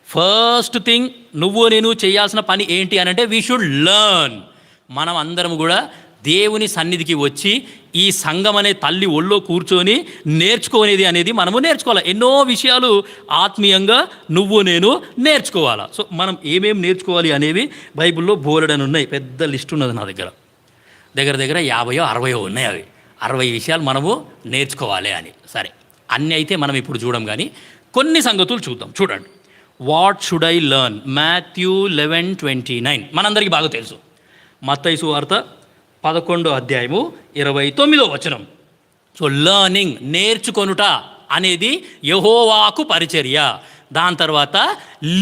A: ఫస్ట్ థింగ్ నువ్వు నేను చేయాల్సిన పని ఏంటి అని అంటే, వీ షుడ్ లర్న్. మనం అందరం కూడా దేవుని సన్నిధికి వచ్చి ఈ సంఘం అనే తల్లి ఒళ్ళో కూర్చొని నేర్చుకునేది అనేది మనము నేర్చుకోవాలి. ఎన్నో విషయాలు ఆత్మీయంగా నువ్వు నేను నేర్చుకోవాలా. సో మనం ఏమేమి నేర్చుకోవాలి అనేవి బైబిల్లో బోలెడని ఉన్నాయి, పెద్ద లిస్ట్ ఉన్నది నా దగ్గర 50 60 ఉన్నాయి. అవి 60 విషయాలు మనము నేర్చుకోవాలి అని. సరే అన్నీ అయితే మనం ఇప్పుడు చూడం, కానీ కొన్ని సంగతులు చూద్దాం. చూడండి, what should I learn, Matthew 11:29 మనందరికీ బాగా తెలుసు. మత్తయి సువార్త 11వ అధ్యాయము 29వ వచనం. సో లర్నింగ్, నేర్చుకొనుట అనేది యెహోవాకు పరిచర్య. దాని తర్వాత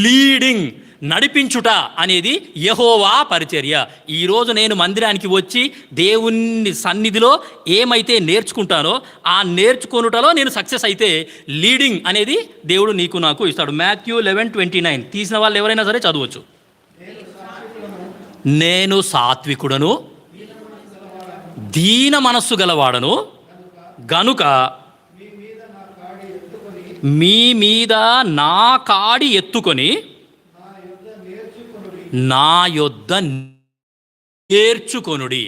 A: లీడింగ్, నడిపించుట అనేది యెహోవా పరిచర్య. ఈరోజు నేను మందిరానికి వచ్చి దేవుని సన్నిధిలో ఏమైతే నేర్చుకుంటానో ఆ నేర్చుకొనుటలో నేను సక్సెస్ అయితే లీడింగ్ అనేది దేవుడు నీకు నాకు ఇస్తాడు. మాథ్యూ 11:29 తీసిన వాళ్ళు ఎవరైనా సరే చదవచ్చు. నేను సాత్వికుడను, దీన మనస్సు గలవాడను గనుక మీ మీద నా కాడి ఎత్తుకొని నా యొద్ద నేర్చుకొనుడి.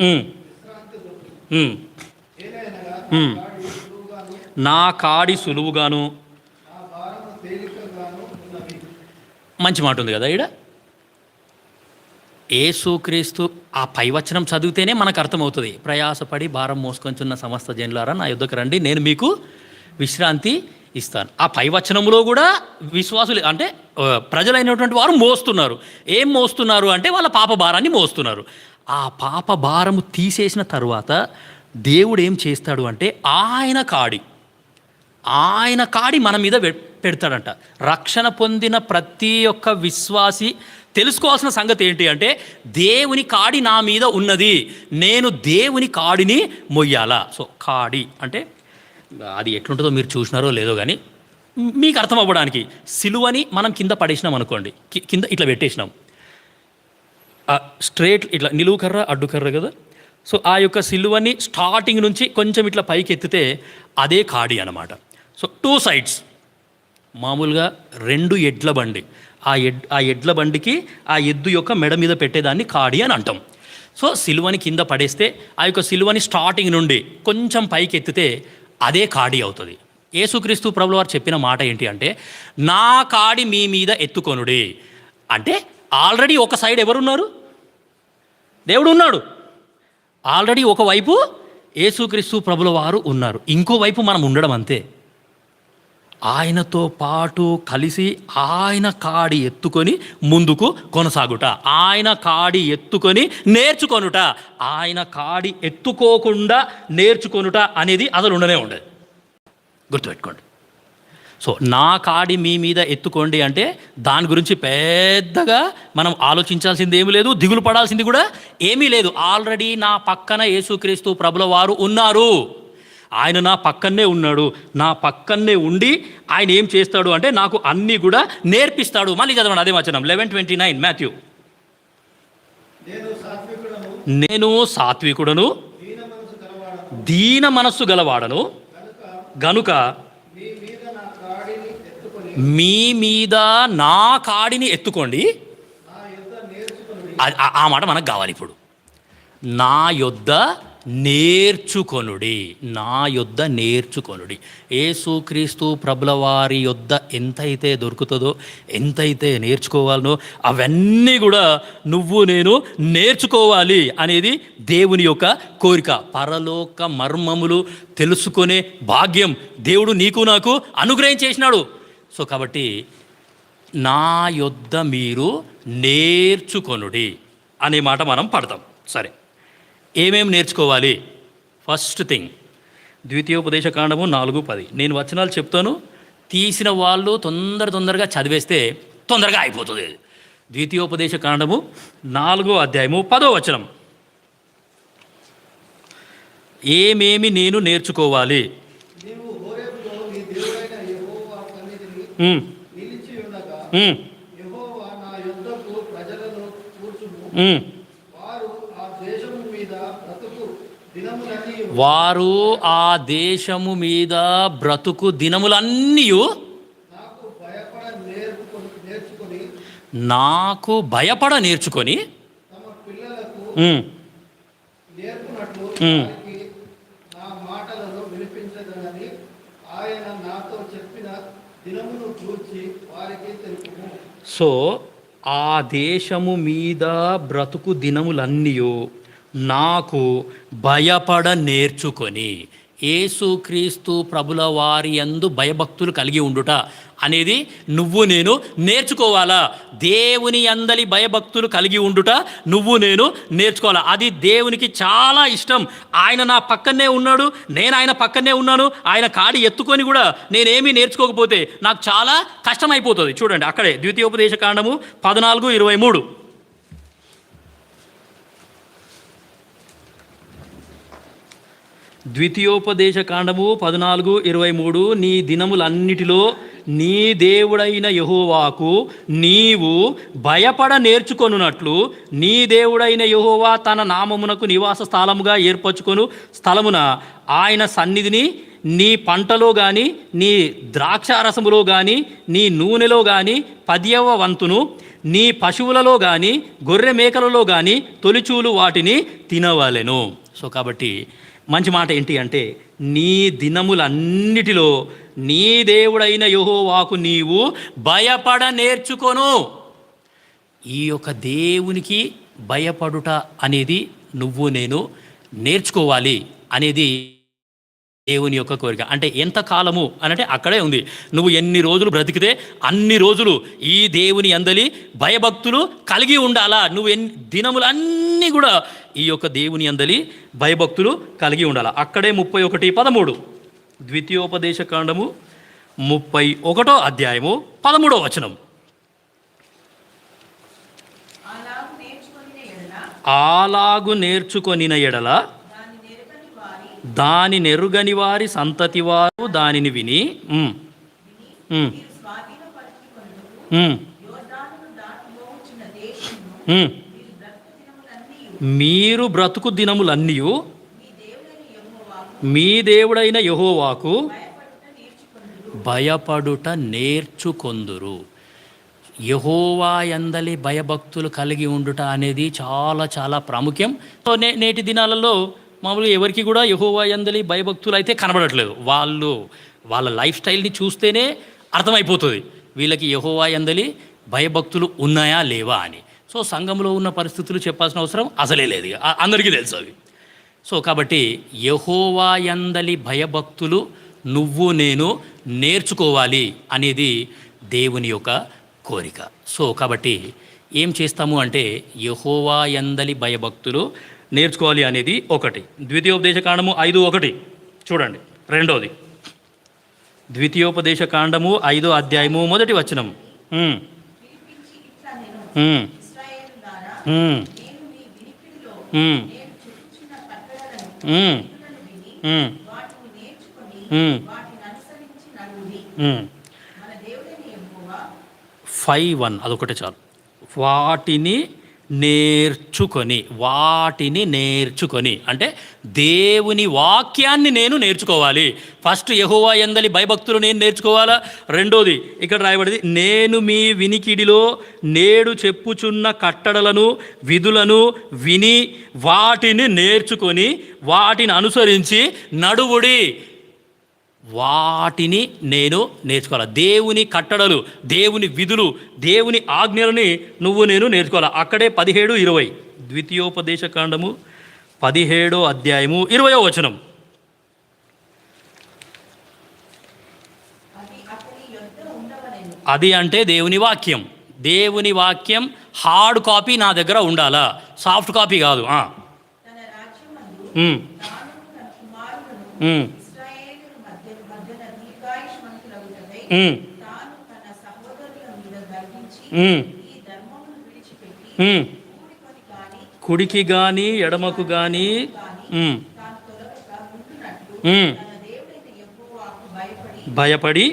A: ఉమ్, ఉమ్, ఉమ్. నా కాడి సులువుగాను. మంచి మాట ఉంది కదా ఈడ. యేసుక్రీస్తు ఆ పైవచనం చదివితేనే మనకు అర్థమవుతుంది. ప్రయాసపడి భారం మోసుకొంచున్న సమస్త జనులారా నా యుద్ధకు రండి, నేను మీకు విశ్రాంతి ఇస్తాను. ఆ పైవచనంలో కూడా విశ్వాసులు అంటే ప్రజలైనటువంటి వారు మోస్తున్నారు. ఏం మోస్తున్నారు అంటే వాళ్ళ పాప భారాన్ని మోస్తున్నారు. ఆ పాప భారము తీసేసిన తరువాత దేవుడు ఏం చేస్తాడు అంటే ఆయన కాడి మన మీద పెడతాడంట. రక్షణ పొందిన ప్రతి ఒక్క విశ్వాసి తెలుసుకోవాల్సిన సంగతి ఏంటి అంటే, దేవుని కాడి నా మీద ఉన్నది, నేను దేవుని కాడిని మొయ్యాలా. సో కాడి అంటే అది ఎట్లుంటుందో మీరు చూసినారో లేదో కానీ మీకు అర్థం అవ్వడానికి, సిలువని మనం కింద పడేసినాం అనుకోండి, కింద ఇట్లా పెట్టేసినాం, స్ట్రేట్ ఇట్లా నిలువు కర్ర అడ్డు కర్ర కదా. సో ఆ యొక్క సిలువని స్టార్టింగ్ నుంచి కొంచెం ఇట్లా పైకి ఎత్తితే అదే కాడి అన్నమాట. సో 2 సైడ్స్ మామూలుగా 2 ఎడ్ల బండి, ఆ ఎడ్ల బండికి ఆ ఎద్దు యొక్క మెడ మీద పెట్టేదాన్ని కాడి అని అంటాం. సో సిలువని కింద పడేస్తే ఆ యొక్క సిలువని స్టార్టింగ్ నుండి కొంచెం పైకి ఎత్తితే అదే కాడి అవుతుంది. యేసుక్రీస్తు ప్రభుల వారు చెప్పిన మాట ఏంటి అంటే, నా కాడి మీ మీద ఎత్తుకొనుడి అంటే ఆల్రెడీ ఒక సైడ్ ఎవరున్నారు? దేవుడు ఉన్నాడు. ఆల్రెడీ ఒకవైపు యేసుక్రీస్తు ప్రభుల వారు ఉన్నారు, ఇంకోవైపు మనం ఉండడం అంతే. ఆయనతో పాటు కలిసి ఆయన కాడి ఎత్తుకొని ముందుకు కొనసాగుట, ఆయన కాడి ఎత్తుకొని నేర్చుకొనుట, ఆయన కాడి ఎత్తుకోకుండా నేర్చుకొనుట అనేది అసలు ఉండనే ఉండదు. గుర్తుపెట్టుకోండి. సో నా కాడి మీ మీద ఎత్తుకోండి అంటే దాని గురించి పెద్దగా మనం ఆలోచించాల్సింది ఏమీ లేదు, దిగులు పడాల్సింది కూడా ఏమీ లేదు. ఆల్రెడీ నా పక్కన యేసుక్రీస్తు ప్రభుల వారు ఉన్నారు. ఆయన నా పక్కనే ఉన్నాడు. నా పక్కనే ఉండి ఆయన ఏం చేస్తాడు అంటే నాకు అన్నీ కూడా నేర్పిస్తాడు. మళ్ళీ చదవండి అదే వచనం 11:29 మాథ్యూ. నేను సాత్వికుడను దీన మనస్సు గలవాడను గనుక మీ మీద నా కాడిని ఎత్తుకోండి. ఆ మాట మనకు కావాలి ఇప్పుడు. నా యొద్ద నేర్చుకొనుడి, నా యొద్ద నేర్చుకొనుడి. యేసుక్రీస్తు ప్రభుల వారి యొద్ద ఎంతైతే దొరుకుతుందో, ఎంతైతే నేర్చుకోవాలనో అవన్నీ కూడా నువ్వు నేను నేర్చుకోవాలి అనేది దేవుని యొక్క కోరిక. పరలోక మర్మములు తెలుసుకునే భాగ్యం దేవుడు నీకు నాకు అనుగ్రహించేసినాడు. సో కాబట్టి నా యొద్ద మీరు నేర్చుకొనుడి అనే మాట మనం పడతాం. సరే, ఏమేమి నేర్చుకోవాలి? ఫస్ట్ థింగ్ ద్వితీయోపదేశ కాండము 4:10. నేను వచనాలు చెప్తాను, తీసిన వాళ్ళు తొందరగా చదివేస్తే తొందరగా అయిపోతుంది. ద్వితీయోపదేశ కాండము 4వ అధ్యాయము 10వ వచనం. ఏమేమి నేను నేర్చుకోవాలి? వారు ఆ దేశము మీద బ్రతుకు దినములన్నీ నాకు భయపడ నేర్చుకొని సో ఆ దేశము మీద బ్రతుకు దినములన్నీ నాకు భయపడ నేర్చుకొని, యేసుక్రీస్తు ప్రభుల వారి యందు భయభక్తులు కలిగి ఉండుట అనేది నువ్వు నేను నేర్చుకోవాలా. దేవుని యందలి భయభక్తులు కలిగి ఉండుట నువ్వు నేను నేర్చుకోవాలా. అది దేవునికి చాలా ఇష్టం. ఆయన నా పక్కనే ఉన్నాడు, నేను ఆయన పక్కనే ఉన్నాను. ఆయన కాడి ఎత్తుకొని కూడా నేనేమీ నేర్చుకోకపోతే నాకు చాలా కష్టమైపోతుంది. చూడండి అక్కడే ద్వితీయోపదేశ కాండము 14:23. ద్వితీయోపదేశ కాండము 14:23. నీ దినములన్నిటిలో నీ దేవుడైన యెహోవాకు నీవు భయపడ నేర్చుకొనున్నట్లు నీ దేవుడైన యెహోవా తన నామమునకు నివాస స్థలముగా ఏర్పరచుకొను స్థలమున ఆయన సన్నిధిని నీ పంటలో కానీ నీ ద్రాక్షారసములో కానీ నీ నూనెలో కానీ 10వ వంతును
B: నీ పశువులలో కానీ గొర్రె మేకలలో కానీ తొలిచూలు వాటిని తినవలెను. సో కాబట్టి మంచి మాట ఏంటి అంటే, నీ దినములన్నిటిలో నీ దేవుడైన యెహోవాకు నీవు భయపడ నేర్చుకొను. ఈ యొక్క దేవునికి భయపడుట అనేది నువ్వు నేను నేర్చుకోవాలి అనేది దేవుని యొక్క కోరిక. అంటే ఎంత కాలము అనంటే అక్కడే ఉంది. నువ్వు ఎన్ని రోజులు బ్రతికితే అన్ని రోజులు ఈ దేవుని అందలి భయభక్తులు కలిగి ఉండాలా. నువ్వు దినములన్నీ కూడా ఈ యొక్క దేవుని అందలి భయభక్తులు కలిగి ఉండాలా. అక్కడే 31:13 ద్వితీయోపదేశ కాండము 31వ అధ్యాయము 13వ వచనం. అలాగు నేర్చుకొనిన ఎడల దాని నెరుగని వారి సంతతి వారు దానిని విని మీరు బ్రతుకు దినములన్నీ మీ దేవుడైన యెహోవాకు భయపడుట నేర్చుకొందురు. యెహోవా యందలి భయభక్తులు కలిగి ఉండుట అనేది చాలా చాలా ప్రాముఖ్యం. సో నేటి దినాలలో మామూలుగా ఎవరికి కూడా యెహోవా యందలి భయభక్తులు అయితే కనబడట్లేదు. వాళ్ళ లైఫ్ స్టైల్ని చూస్తేనే అర్థమైపోతుంది వీళ్ళకి యెహోవా యందలి భయభక్తులు ఉన్నాయా లేవా అని. సో సంఘంలో ఉన్న పరిస్థితులు చెప్పాల్సిన అవసరం అసలే లేదు, అందరికీ తెలుసు అవి. సో కాబట్టి యెహోవా యందలి భయభక్తులు నువ్వు నేను నేర్చుకోవాలి అనేది దేవుని యొక్క కోరిక. సో కాబట్టి ఏం చేస్తాము అంటే యెహోవా యందలి భయభక్తులు నేర్చుకోవాలి అనేది ఒకటి. ద్వితీయోపదేశ కాండము 5:1 చూడండి. రెండోది ద్వితీయోపదేశ కాండము 5వ అధ్యాయము 1వ వచనం. ఫైవ్ వన్ అదొకటే చాలు. వాటిని నేర్చుకొని అంటే దేవుని వాక్యాన్ని నేను నేర్చుకోవాలి. ఫస్ట్ యెహోవా యందలి భయభక్తులు నేను నేర్చుకోవాలా. రెండోది ఇక్కడ రాయబడింది, నేను మీ వినికిడిలో నేడు చెప్పుచున్న కట్టడలను విధులను విని వాటిని నేర్చుకొని వాటిని అనుసరించి నడువుడి. వాటిని నేను నేర్చుకోవాలి. దేవుని కట్టడలు, దేవుని విధులు, దేవుని ఆజ్ఞలని నువ్వు నేను నేర్చుకోవాలి. అక్కడే 17:20 ద్వితీయోపదేశ కాండము 17వ అధ్యాయము 20వ వచనం. అది అంటే దేవుని వాక్యం. దేవుని వాక్యం హార్డ్ కాపీ నా దగ్గర ఉండాలా, సాఫ్ట్ కాపీ కాదు. కుడికి గాని ఎడమకు గాని భయపడి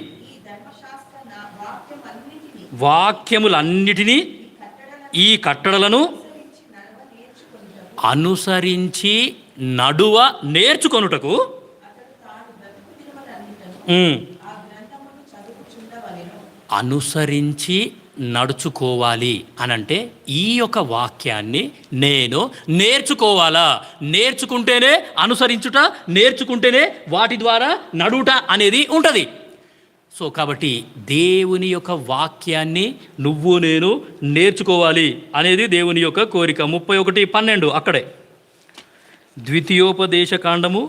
B: వాక్యములన్నిటినీ ఈ కట్టడలను అనుసరించి నడువ నేర్చుకొనుటకు అనుసరించి నడుచుకోవాలి అనంటే ఈ యొక్క వాక్యాన్ని నేను నేర్చుకోవాలా. నేర్చుకుంటేనే అనుసరించుట, నేర్చుకుంటేనే వాటి ద్వారా నడుట అనేది ఉంటుంది. సో కాబట్టి దేవుని యొక్క వాక్యాన్ని నువ్వు నేను నేర్చుకోవాలి అనేది దేవుని యొక్క కోరిక. 31:12 అక్కడే ద్వితీయోపదేశ కాండము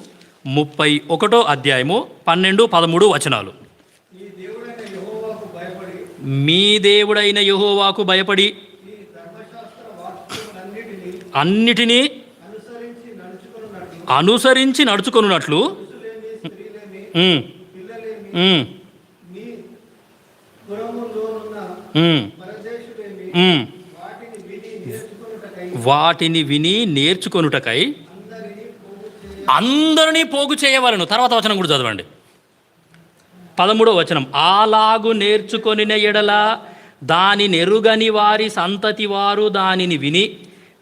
B: 31వ అధ్యాయము 12-13 వచనాలు. మీ దేవుడైన యెహోవాకు భయపడి అన్నిటినీ అనుసరించి నడుచుకొనున్నట్లు వాటిని విని నేర్చుకొనుటకై అందరినీ పోగు చేయవలను. తర్వాత వచనం కూడా చదవండి. 13వ వచనం. అలాగు నేర్చుకొనిన ఎడల దాని నెరుగని వారి సంతతి వారు దానిని విని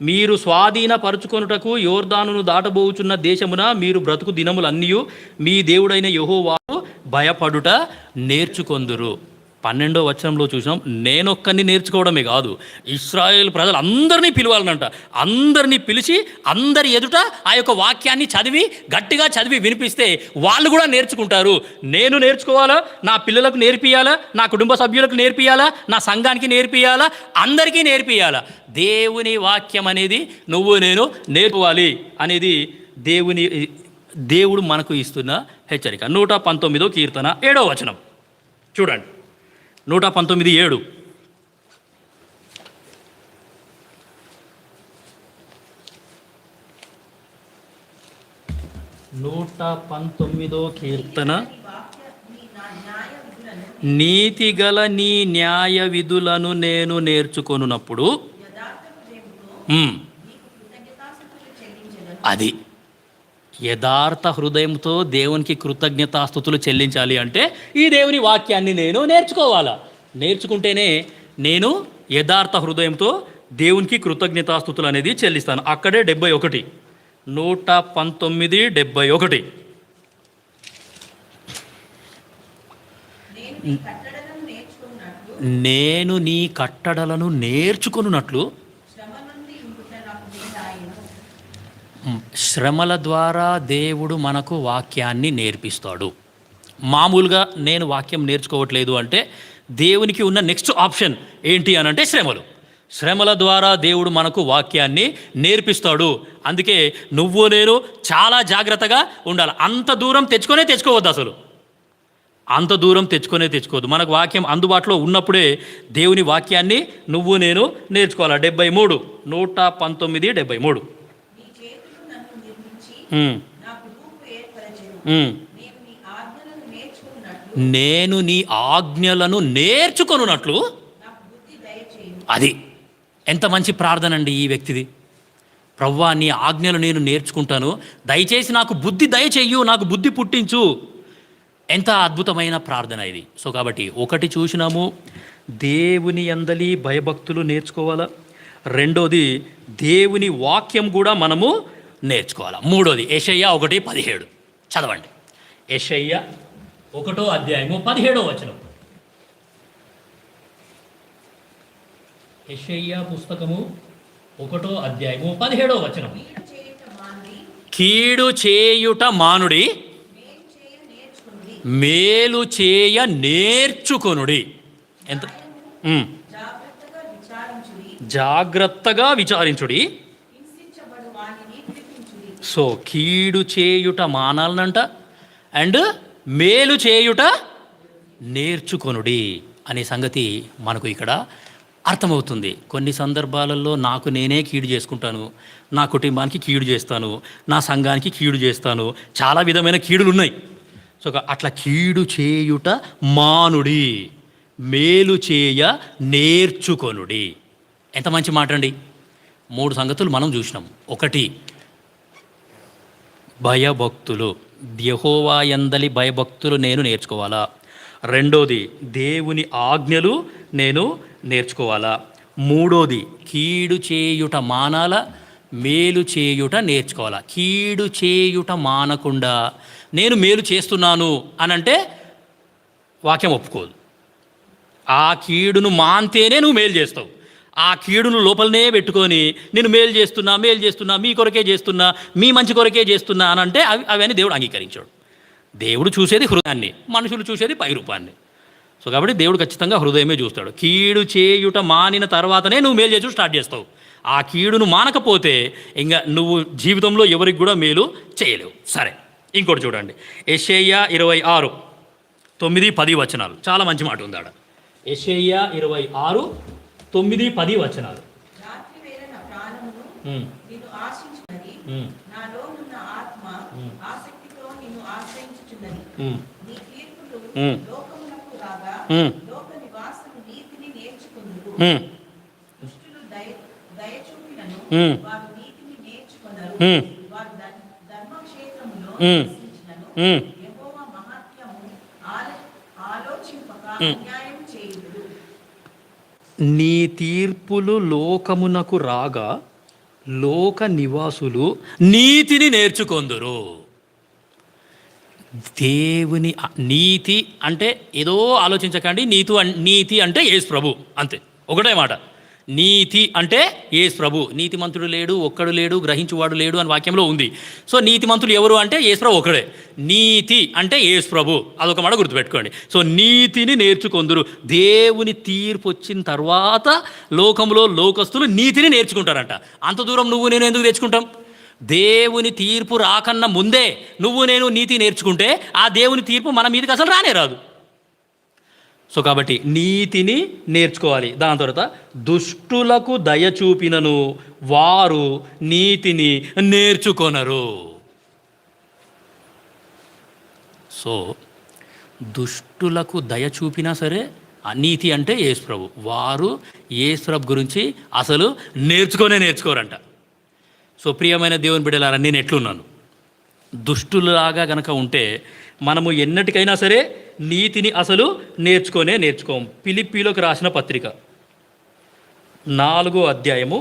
B: మీరు స్వాధీనపరుచుకొనుటకు యోర్దానును దాటబోచున్న దేశమున మీరు బ్రతుకు దినములన్నీ మీ దేవుడైన యెహోవాకు భయపడుట నేర్చుకొందురు. 12వ వచనంలో చూసాం, నేనొక్కరిని నేర్చుకోవడమే కాదు, ఇశ్రాయేల్ ప్రజలు అందరినీ పిలవాలనంట. అందరినీ పిలిచి అందరి ఎదుట ఆ యొక్క వాక్యాన్ని చదివి గట్టిగా చదివి వినిపిస్తే వాళ్ళు కూడా నేర్చుకుంటారు. నేను నేర్చుకోవాలా, నా పిల్లలకు నేర్పియాలా, నా కుటుంబ సభ్యులకు నేర్పియాలా, నా సంఘానికి నేర్పియాలా, అందరికీ నేర్పియాలా. దేవుని వాక్యం అనేది నువ్వు నేను నేర్చుకోవాలి అనేది దేవుడు మనకు ఇస్తున్న హెచ్చరిక. 119వ కీర్తన 7వ వచనం చూడండి. 119:7. కీర్తన, నీతిగల నీ న్యాయ విధులను నేను నేర్చుకొనున్నప్పుడు, అది యథార్థ హృదయంతో దేవునికి కృతజ్ఞతాస్తుతులు చెల్లించాలి అంటే ఈ దేవుని వాక్యాన్ని నేను నేర్చుకోవాలా. నేర్చుకుంటేనే నేను యథార్థ హృదయంతో దేవునికి కృతజ్ఞతాస్తుతులు అనేది చెల్లిస్తాను. అక్కడే 71, 119:71. నేను నీ కట్టడలను నేర్చుకున్నట్లు శ్రమల ద్వారా దేవుడు మనకు వాక్యాన్ని నేర్పిస్తాడు. మామూలుగా నేను వాక్యం నేర్చుకోవట్లేదు అంటే దేవునికి ఉన్న నెక్స్ట్ ఆప్షన్ ఏంటి అని అంటే శ్రమల ద్వారా దేవుడు మనకు వాక్యాన్ని నేర్పిస్తాడు. అందుకే నువ్వు నేను చాలా జాగ్రత్తగా ఉండాలి. అంత దూరం తెచ్చుకోవద్దు. అసలు అంత దూరం తెచ్చుకోవద్దు. మనకు వాక్యం అందుబాటులో ఉన్నప్పుడే దేవుని వాక్యాన్ని నువ్వు నేను నేర్చుకోవాలి. 73, 119:73. నేను నీ ఆజ్ఞలను నేర్చుకొనున్నట్లు, అది ఎంత మంచి ప్రార్థన అండి ఈ వ్యక్తిది. ప్రవ్వా, నీ ఆజ్ఞలు నేను నేర్చుకుంటాను, దయచేసి నాకు బుద్ధి దయచేయు, నాకు బుద్ధి పుట్టించు. ఎంత అద్భుతమైన ప్రార్థన ఇది. సో కాబట్టి ఒకటి చూసినాము, దేవుని యందలి భయభక్తులు నేర్చుకోవాలా. రెండోది దేవుని వాక్యం కూడా మనము నేర్చుకోవాలి. మూడోది యెషయా 1:17 చదవండి. యెషయా 1:17. యెషయా పుస్తకము 1:17. కీడు చేయుట మానుడి, మేలు చేయ నేర్చుకొనుడి. ఎంత జాగ్రత్తగా విచారించుడి. సో కీడు చేయుట మానాలనంట, అండ్ మేలు చేయుట నేర్చుకొనుడి అనే సంగతి మనకు ఇక్కడ అర్థమవుతుంది. కొన్ని సందర్భాలలో నాకు నేనే కీడు చేసుకుంటాను, నా కుటుంబానికి కీడు చేస్తాను, నా సంఘానికి కీడు చేస్తాను, చాలా విధమైన కీడులు ఉన్నాయి. సో అట్లా కీడు చేయుట మానుడి, మేలు చేయ నేర్చుకొనుడి. ఎంత మంచి మాట అండి. 3 సంగతులు మనం చూసినాం. ఒకటి, భయభక్తులు, యెహోవా యందలి భయభక్తులు నేను నేర్చుకోవాలా. రెండోది, దేవుని ఆజ్ఞలు నేను నేర్చుకోవాలా. మూడోది, కీడు చేయుట మానాల, మేలు చేయుట నేర్చుకోవాలా. కీడు చేయుట మానకుండా నేను మేలు చేస్తున్నాను అనంటే వాక్యం ఒప్పుకోదు. ఆ కీడును మాంతేనే నువ్వు మేలు చేస్తావు. ఆ కీడును లోపలనే పెట్టుకొని నేను మేలు చేస్తున్నా, మీ కొరకే చేస్తున్నా, మీ మంచి కొరకే చేస్తున్నా అని అంటే అవన్నీ దేవుడు అంగీకరించాడు. దేవుడు చూసేది హృదయాన్ని, మనుషులు చూసేది పై రూపాన్ని. సో కాబట్టి దేవుడు ఖచ్చితంగా హృదయమే చూస్తాడు. కీడు చేయుట మానిన తర్వాతనే నువ్వు మేలు చేసుడు స్టార్ట్ చేస్తావు. ఆ కీడును మానకపోతే ఇంకా నువ్వు జీవితంలో ఎవరికి కూడా మేలు చేయలేవు. సరే, ఇంకోటి చూడండి. యెషయా 26, 9, 10 వచనాలు. చాలా మంచి మాట ఉంది ఆడ. యెషయా 26, 9, 10 వచనాలు. నీ తీర్పులు లోకమునకు రాగా లోక నివాసులు నీతిని నేర్చుకొందురు. దేవుని నీతి అంటే ఏదో ఆలోచించకండి. నీతి అంటే యేసు ప్రభు, అంతే, ఒకటే మాట. నీతి అంటే యేసు ప్రభు. నీతిమంతుడు లేడు, ఒక్కడు లేడు, గ్రహించువాడు లేడు అని వాక్యంలో ఉంది. సో నీతిమంతులు ఎవరు అంటే యేసు ప్రభు ఒకడే. నీతి అంటే యేసు ప్రభు, అదొక మాట గుర్తుపెట్టుకోండి. సో నీతిని నేర్చుకొందురు. దేవుని తీర్పు వచ్చిన తర్వాత లోకంలో లోకస్తులు నీతిని నేర్చుకుంటారంట. అంత దూరం నువ్వు నేను ఎందుకు నేర్చుకుంటాం? దేవుని తీర్పు రాకన్నా ముందే నువ్వు నేను నీతి నేర్చుకుంటే ఆ దేవుని తీర్పు మన మీదకి అసలు రానే రాదు. సో కాబట్టి నీతిని నేర్చుకోవాలి. దాని తర్వాత దుష్టులకు దయ చూపినను వారు నీతిని నేర్చుకొనరు. సో దుష్టులకు దయ చూపినా సరే, నీతి అంటే యేసు ప్రభు, వారు యేసు ప్రభు గురించి అసలు నేర్చుకోరంట. సో ప్రియమైన దేవుని బిడ్డలారా, నేను ఎట్లున్నాను? దుష్టులాగా గనక ఉంటే మనము ఎన్నటికైనా సరే నీతిని అసలు నేర్చుకోం. ఫిలిప్పీలోకి రాసిన పత్రిక 4వ అధ్యాయము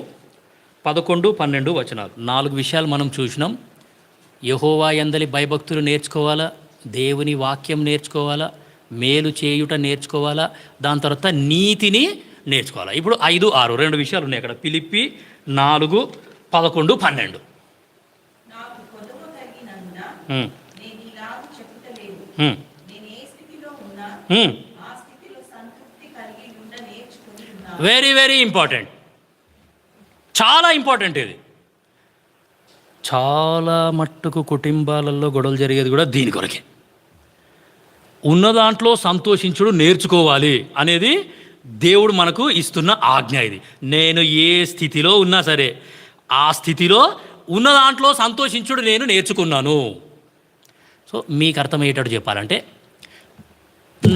B: 11, 12 వచనాలు. 4 విషయాలు మనం చూసినాం. యెహోవా యందలి భయభక్తులు నేర్చుకోవాలా, దేవుని వాక్యం నేర్చుకోవాలా, మేలు చేయుట నేర్చుకోవాలా, దాని తర్వాత నీతిని నేర్చుకోవాలా. ఇప్పుడు 5, 6 2 విషయాలు ఉన్నాయి అక్కడ. ఫిలిప్పీ 4, 11, 12. వెరీ వెరీ ఇంపార్టెంట్, చాలా ఇంపార్టెంట్ ఇది. చాలా మట్టుకు కుటుంబాలలో గొడవలు జరిగేది కూడా దీని కొరకే. ఉన్న దాంట్లో సంతోషించుడు నేర్చుకోవాలి అనేది దేవుడు మనకు ఇస్తున్న ఆజ్ఞ ఇది. నేను ఏ స్థితిలో ఉన్నా సరే ఆ స్థితిలో ఉన్న దాంట్లో సంతోషించుడు నేను నేర్చుకున్నాను. సో మీకు అర్థమయ్యేటట్టు చెప్పాలంటే,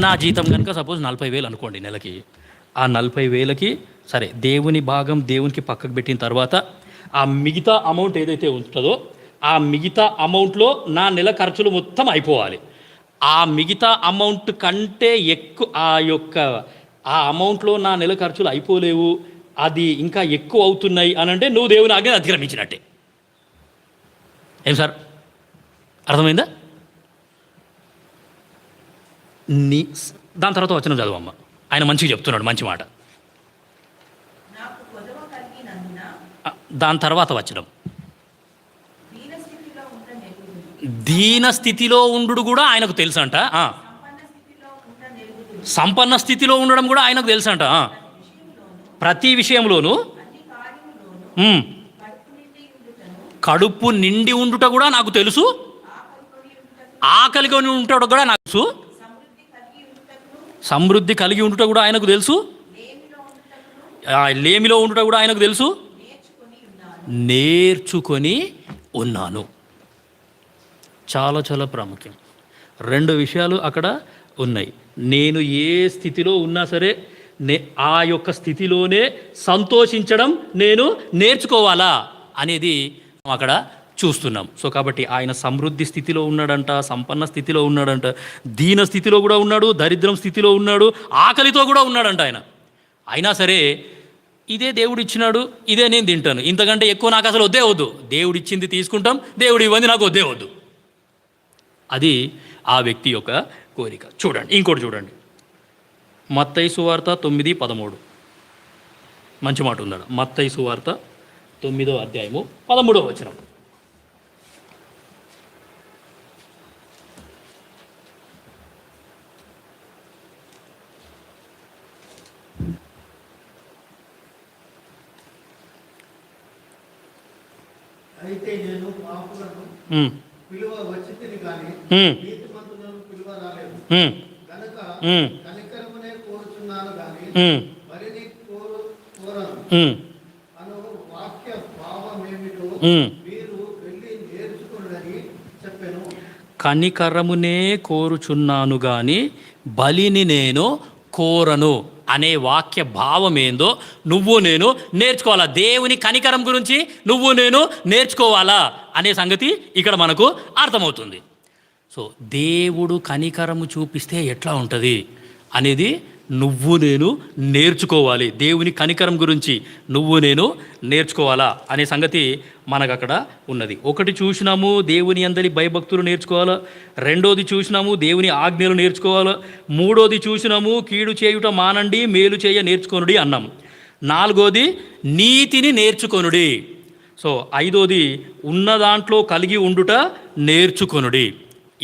B: నా జీతం కనుక సపోజ్ 40,000 అనుకోండి నెలకి. ఆ 40,000కి సరే దేవుని భాగం దేవునికి పక్కకు పెట్టిన తర్వాత ఆ మిగతా అమౌంట్ ఏదైతే ఉంటుందో ఆ మిగతా అమౌంట్లో నా నెల ఖర్చులు మొత్తం అయిపోవాలి. ఆ మిగతా అమౌంట్ కంటే ఎక్కువ ఆ అమౌంట్లో నా నెల ఖర్చులు అయిపోలేవు, అది ఇంకా ఎక్కువ అవుతున్నాయి అని అంటే నువ్వు దేవుని ఆజ్ఞను అతిక్రమించినట్టే. ఏం సార్, అర్థమైందా? దాని తర్వాత వచనం చదువమ్మ. ఆయన మంచిగా చెప్తున్నాడు, మంచి మాట. దాని తర్వాత వచనం, దీన స్థితిలో ఉండు కూడా ఆయనకు తెలుసంట. సంపన్న స్థితిలో ఉండడం కూడా ఆయనకు తెలుసంట. ప్రతి విషయంలోనూ కడుపు నిండి ఉండుట కూడా నాకు తెలుసు, ఆకలిగా ఉంటాడు కూడా నాకు తెలుసు, సమృద్ధి కలిగి ఉండుట కూడా ఆయనకు తెలుసు, లేమిలో ఉండుట కూడా ఆయనకు తెలుసు, నేర్చుకొని ఉన్నాను. చాలా చాలా ప్రాముఖ్యం. 2 విషయాలు అక్కడ ఉన్నాయి. నేను ఏ స్థితిలో ఉన్నా సరే ఆ యొక్క స్థితిలోనే సంతోషించడం నేను నేర్చుకోవాలా అనేది అక్కడ చూస్తున్నాం. సో కాబట్టి ఆయన సమృద్ధి స్థితిలో ఉన్నాడంట, సంపన్న స్థితిలో ఉన్నాడంట, దీన స్థితిలో కూడా ఉన్నాడు, దరిద్రం స్థితిలో ఉన్నాడు, ఆకలితో కూడా ఉన్నాడంట ఆయన. అయినా సరే ఇదే దేవుడు ఇచ్చినాడు, ఇదే నేను తింటాను, ఇంతకంటే ఎక్కువ నాకు అసలు వద్దే వద్దు. దేవుడు ఇచ్చింది తీసుకుంటాం, దేవుడు ఇవ్వంది నాకు వద్దే వద్దు. అది ఆ వ్యక్తి యొక్క కోరిక. చూడండి, ఇంకోటి చూడండి, మత్తయి సువార్త 9:13 మంచి మాట ఉందాడు. మత్తయి సువార్త 9వ అధ్యాయము 13వ వచనం.
C: అయితే నేను పాపులను పిలువ వచ్చితిని గాని నీతిమంతులను పిలువ రాలేదు. కనుక కనికరమునే కోరుచున్నాను గాని బలిని కోరను అను వాక్య భావమేమిటో మీరు వెళ్ళి నేర్చుకున్నదని చెప్పాను.
B: కనికరమునే కోరుచున్నాను గాని బలిని నేను కోరను అనే వాక్య భావం ఏందో నువ్వు నేను నేర్చుకోవాలా. దేవుని కనికరం గురించి నువ్వు నేను నేర్చుకోవాలా అనే సంగతి ఇక్కడ మనకు అర్థమవుతుంది. సో దేవుడు కనికరము చూపిస్తే ఎట్లా ఉంటుంది అనేది నువ్వు నేను నేర్చుకోవాలి. దేవుని కనికరం గురించి నువ్వు నేను నేర్చుకోవాలా అనే సంగతి మనకు అక్కడ ఉన్నది. ఒకటి చూసినాము, దేవుని అందరి భయభక్తులు నేర్చుకోవాలా. రెండోది చూసినాము, దేవుని ఆజ్ఞలు నేర్చుకోవాలా. మూడోది చూసినాము, కీడు చేయుట మానండి, మేలు చేయ నేర్చుకొనుడి అన్నాం. నాలుగోది నీతిని నేర్చుకొనుడి. సో ఐదోది ఉన్న దాంట్లో కలిగి ఉండుట నేర్చుకొనుడి.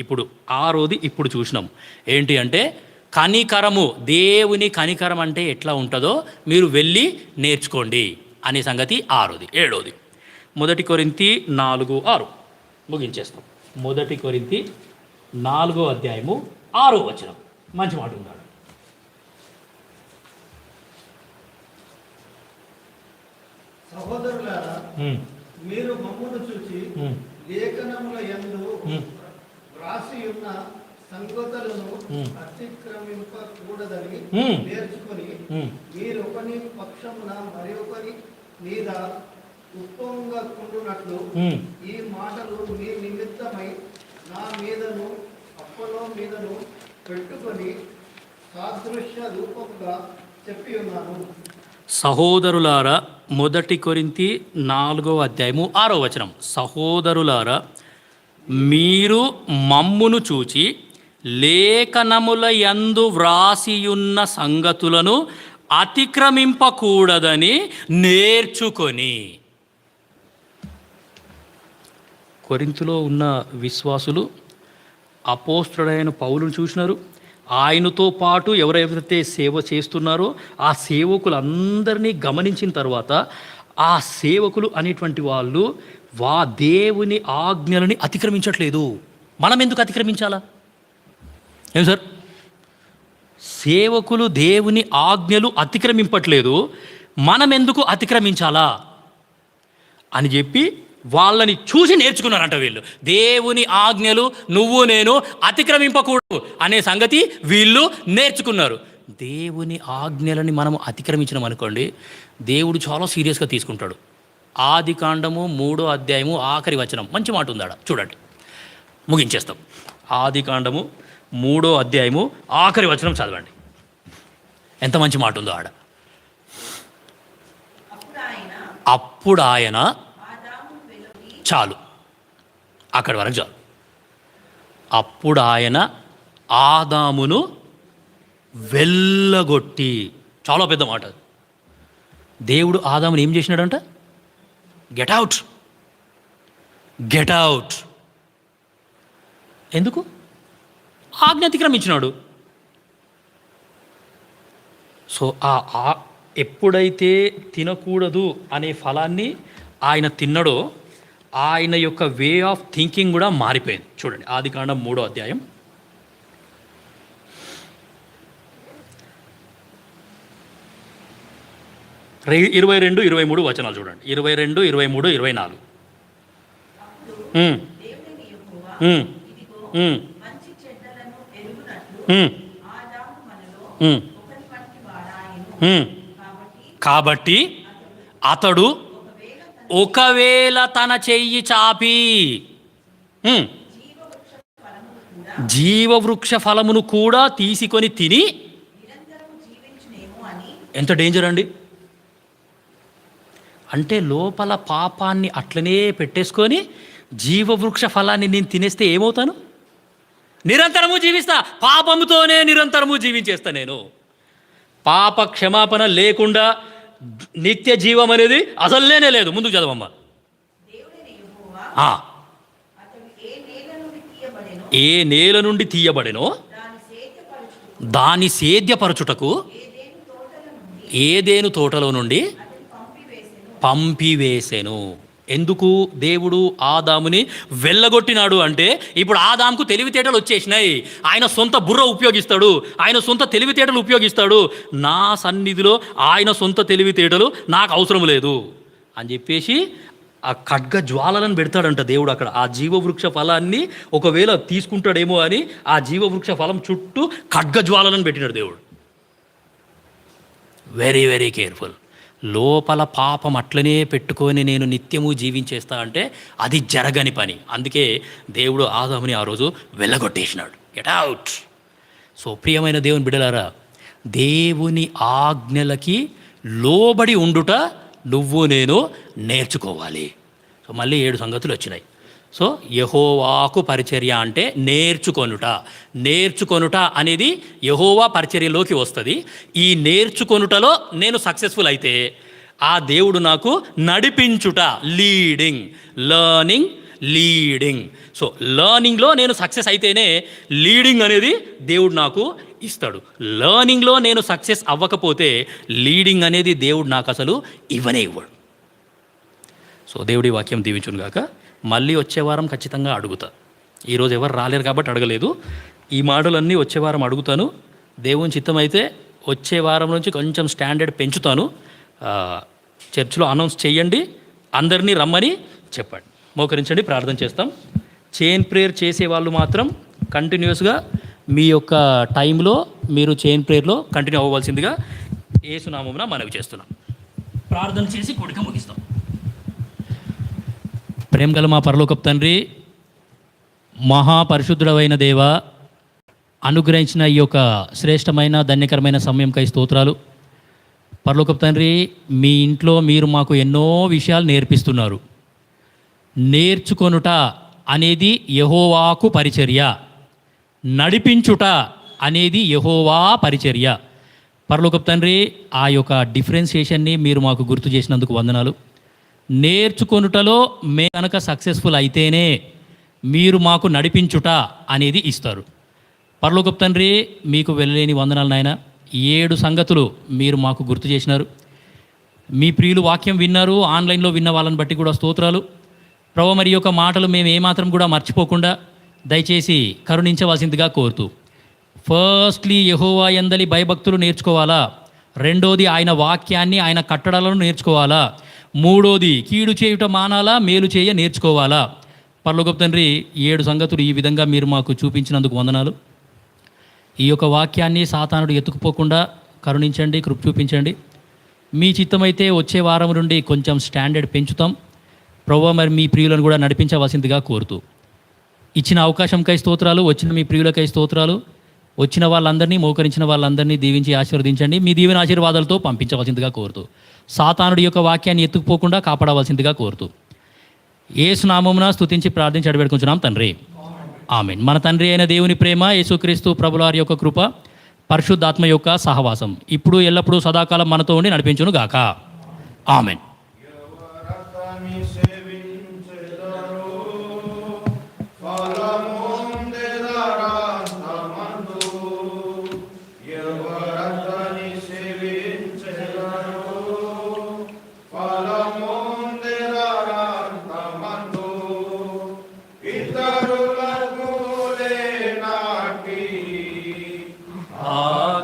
B: ఇప్పుడు ఆరోది ఇప్పుడు చూసినాం. ఏంటి అంటే కనికరము. దేవుని కనికరం అంటే ఎట్లా ఉంటుందో మీరు వెళ్ళి నేర్చుకోండి అనే సంగతి ఆరోది. ఏడోది 1 కొరింథీ 4:6 ముగించేస్తాం. 1 కొరింథీ 4:6 మంచి మాట ఉన్నాడు.
C: సహోదరులారా, మీరు మమ్మును చూచి లేఖనముల యందు వ్రాసి ఉన్న సంగతులను అతిక్రమింపకూడదని నేర్చుకొని మీరొకని పక్షమున మరొకరి మీద ఉప్పొంగకుండునట్లు ఈ మాటలు మీ నిమిత్తమై నా మీదను అప్పలో మీదను పెట్టుకొని సాదృశ్య రూపంగా చెప్పి ఉన్నాను.
B: సహోదరులారా 1 కొరింథీ 4:6 సహోదరులారా, మీరు మమ్మును చూచి లేఖనముల యందు వ్రాసియున్న సంగతులను అతిక్రమింపకూడదని నేర్చుకొని. కొరింథులో ఉన్న విశ్వాసులు అపోస్తలుడైన పౌలును చూసినారు. ఆయనతో పాటు ఎవరైతే సేవ చేస్తున్నారో ఆ సేవకులందరినీ గమనించిన తర్వాత ఆ సేవకులు అనేటువంటి వాళ్ళు దేవుని ఆజ్ఞలని అతిక్రమించట్లేదు. మనం ఎందుకు అతిక్రమించాలా? ఏం సార్? సేవకులు దేవుని ఆజ్ఞలు అతిక్రమింపట్లేదు, మనం ఎందుకు అతిక్రమించాలా అని చెప్పి వాళ్ళని చూసి నేర్చుకున్నారంట వీళ్ళు. దేవుని ఆజ్ఞలు నువ్వు నేను అతిక్రమింపకూడదు అనే సంగతి వీళ్ళు నేర్చుకున్నారు. దేవుని ఆజ్ఞలని మనం అతిక్రమించినాం అనుకోండి, దేవుడు చాలా సీరియస్గా తీసుకుంటాడు. ఆదికాండము 3:1 మంచి మాట ఉందాడ, చూడండి, ముగించేస్తాం. ఆదికాండము 3:1 చదవండి. ఎంత మంచి మాట ఉందో ఆడ. అప్పుడు ఆయన చాలు, అక్కడి వరకు చాలు. అప్పుడు ఆయన ఆదామును వెళ్ళగొట్టి, చాలా పెద్ద మాట. దేవుడు ఆదామును ఏం చేసినాడంట? Get out, get out. ఎందుకు? ఆజ్ఞ అతిక్రమించినాడు. సో ఎప్పుడైతే తినకూడదు అనే ఫలాన్ని ఆయన తిన్నాడో ఆయన యొక్క వే ఆఫ్ థింకింగ్ కూడా మారిపోయింది. చూడండి, ఆదికాండం 3:22, 23 చూడండి. 22, 23, 24. కాబట్టి అతడు ఒకవేళ తన చెయ్యి చాపి జీవవృక్ష ఫలమును కూడా తీసుకొని తిని, ఎంత డేంజర్ అండి! అంటే లోపల పాపాన్ని అట్లనే పెట్టేసుకొని జీవవృక్ష ఫలాన్ని నేను తినేస్తే ఏమవుతాను? నిరంతరము జీవిస్తా, పాపముతోనే నిరంతరము జీవించేస్తా నేను. పాప క్షమాపణ లేకుండా నిత్య జీవం అనేది అసలేనే లేదు. ముందుకు చదవమ్మా. ఏ నేల నుండి తీయబడెనో దాని సేద్యపరచుటకు ఏదేను తోటలో నుండి పంపివేసెను. ఎందుకు దేవుడు ఆదాముని వెళ్ళగొట్టినాడు అంటే, ఇప్పుడు ఆదాముకు తెలివితేటలు వచ్చేసినాయి. ఆయన సొంత బుర్ర ఉపయోగిస్తాడు, ఆయన సొంత తెలివితేటలు ఉపయోగిస్తాడు. నా సన్నిధిలో ఆయన సొంత తెలివితేటలు నాకు అవసరం లేదు అని చెప్పేసి ఆ ఖడ్గ జ్వాలలను పెడతాడంట దేవుడు అక్కడ. ఆ జీవవృక్ష ఫలాన్ని ఒకవేళ తీసుకుంటాడేమో అని ఆ జీవవృక్ష ఫలం చుట్టూ ఖడ్గ జ్వాలలను పెట్టినాడు దేవుడు. Very very careful. లోపల పాపం అట్లనే పెట్టుకొని నేను నిత్యము జీవించేస్తా అంటే అది జరగని పని. అందుకే దేవుడు ఆదాముని ఆ రోజు వెళ్ళగొట్టేసినాడు. Get out. సో ప్రియమైన దేవుని బిడ్డలారా, దేవుని ఆజ్ఞలకి లోబడి ఉండుట నువ్వు నేను నేర్చుకోవాలి. సో మళ్ళీ 7 సంగతులు వచ్చినాయి. సో యెహోవాకు పరిచర్య అంటే నేర్చుకొనుట అనేది యెహోవా పరిచర్యలోకి వస్తుంది. ఈ నేర్చుకొనుటలో నేను సక్సెస్ఫుల్ అయితే ఆ దేవుడు నాకు నడిపించుట, లీడింగ్. సో లర్నింగ్లో నేను సక్సెస్ అయితేనే లీడింగ్ అనేది దేవుడు నాకు ఇస్తాడు. లర్నింగ్లో నేను సక్సెస్ అవ్వకపోతే లీడింగ్ అనేది దేవుడు నాకు అసలు ఇవ్వడు. సో దేవుడి వాక్యం దీవించును గాక. మళ్ళీ వచ్చే వారం ఖచ్చితంగా అడుగుతా. ఈరోజు ఎవరు రాలేరు కాబట్టి అడగలేదు. ఈ మాటలన్నీ వచ్చే వారం అడుగుతాను. దేవుని చిత్తమైతే వచ్చే వారం నుంచి కొంచెం స్టాండర్డ్ పెంచుతాను. చర్చిలో అనౌన్స్ చేయండి, అందరినీ రమ్మని చెప్పండి. మోకరించండి, ప్రార్థన చేస్తాం. చైన్ ప్రేయర్ చేసే వాళ్ళు మాత్రం కంటిన్యూస్గా మీ యొక్క టైంలో మీరు చైన్ ప్రేయర్లో కంటిన్యూ అవ్వవలసిందిగా యేసు నామమున మనవి చేస్తున్నాం. ప్రార్థన చేసి కూడిక ముగిస్తాం. ప్రేమగల మా పరలోకపు తండ్రి, మహాపరిశుద్ధుడైన దేవ, అనుగ్రహించిన ఈ యొక్క శ్రేష్టమైన ధన్యకరమైన సమయంకై స్తోత్రాలు. పరలోకపు తండ్రి, మీ ఇంట్లో మీరు మాకు ఎన్నో విషయాలు నేర్పిస్తున్నారు. నేర్చుకొనుట అనేది యెహోవాకు పరిచర్య, నడిపించుట అనేది యెహోవా పరిచర్య. పరలోకపు తండ్రి, ఆ యొక్క డిఫరెన్సియేషన్ని మీరు మాకు గుర్తు చేసినందుకు వందనాలు. నేర్చుకొనుటలో మేము కనుక సక్సెస్ఫుల్ అయితేనే మీరు మాకు నడిపించుట అనేది ఇస్తారు. పరలోకపు తండ్రి, మీకు వెళ్ళలేని వందనాలు నాయన. 7 సంగతులు మీరు మాకు గుర్తు చేసినారు. మీ ప్రియులు వాక్యం విన్నారు, ఆన్లైన్లో విన్న వాళ్ళని బట్టి కూడా స్తోత్రాలు. ప్రభు, మరి యొక్క మాటలు మేము ఏమాత్రం కూడా మర్చిపోకుండా దయచేసి కరుణించవలసిందిగా కోరుతూ, ఫస్ట్లీ యెహోవా యందలి భయభక్తులు నేర్చుకోవాలా. రెండోది ఆయన వాక్యాన్ని, ఆయన కట్టడలను నేర్చుకోవాలా. మూడోది కీడు చేయుట మానాలా, మేలు చేయ నేర్చుకోవాలా. పరలోకపు తండ్రి, 7 సంగతులు ఈ విధంగా మీరు మాకు చూపించినందుకు వందనాలు. ఈ యొక్క వాక్యాన్ని సాతానుడు ఎత్తుకుపోకుండా కరుణించండి, కృప చూపించండి. మీ చిత్తమైతే వచ్చే వారం నుండి కొంచెం స్టాండర్డ్ పెంచుతాం. ప్రభువా, మరి మీ ప్రియులను కూడా నడిపించవలసిందిగా కోరుతూ, ఇచ్చిన అవకాశంకై స్తోత్రాలు, వచ్చిన మీ ప్రియులకై స్తోత్రాలు. వచ్చిన వాళ్ళందరినీ, మోకరించిన వాళ్ళందరినీ దీవించి ఆశీర్వదించండి. మీ దీవెన ఆశీర్వాదాలతో పంపించవలసిందిగా కోరుతూ, సాతానుడి యొక్క వాక్యాన్ని ఎత్తుకుపోకుండా కాపాడవలసిందిగా కోరుతూ, యేసు నామమున స్తుతించి ప్రార్థించి అడివేడుకుంటున్నాం తండ్రి, ఆమేన్. మన తండ్రి అయిన దేవుని ప్రేమ, యేసుక్రీస్తు ప్రభువారి యొక్క కృప, పరిశుద్ధాత్మ యొక్క సహవాసం ఇప్పుడు ఎల్లప్పుడూ సదాకాలం మనతో ఉండి నడిపించును గాక. ఆమేన్.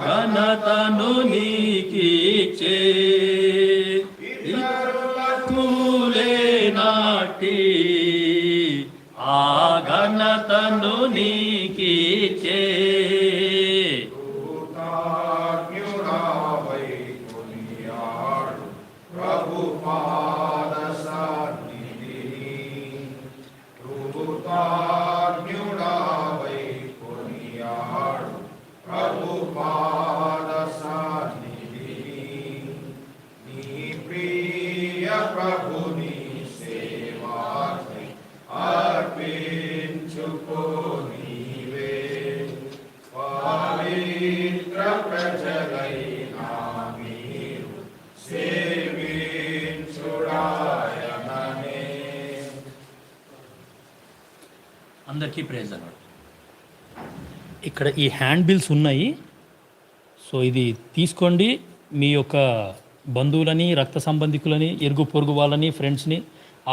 B: ఘనతను నీకిచ్చే కూలే నాటి, ఆ ఘనతను నీకిచ్చే
D: ప్రభు పాద సన్నిధి, కృతజ్ఞుడవై కొనియాడు ప్రభు పాద సన్నిధి. నీ ప్రియ ప్రభుని సేవాకై అర్పించుకో నీవే, పవిత్ర ప్రజలైనా మీరు సేవించుడాయననే.
B: అందరికీ ప్రైజ్ అన్నాడు. ఇక్కడ ఈ హ్యాండ్ బిల్స్ ఉన్నాయి. సో ఇది తీసుకోండి. మీ యొక్క బంధువులని, రక్త సంబంధికులని, ఇరుగు పొరుగు వాళ్ళని, ఫ్రెండ్స్ని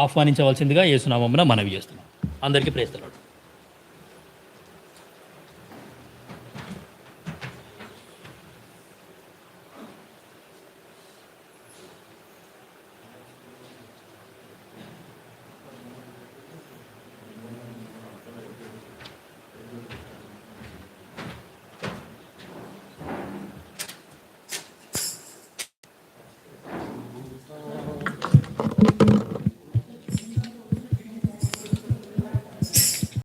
B: ఆహ్వానించవలసిందిగా యేసు నామమున మనవి చేస్తున్నాం. అందరికీ ప్రైజ్ అన్నాడు.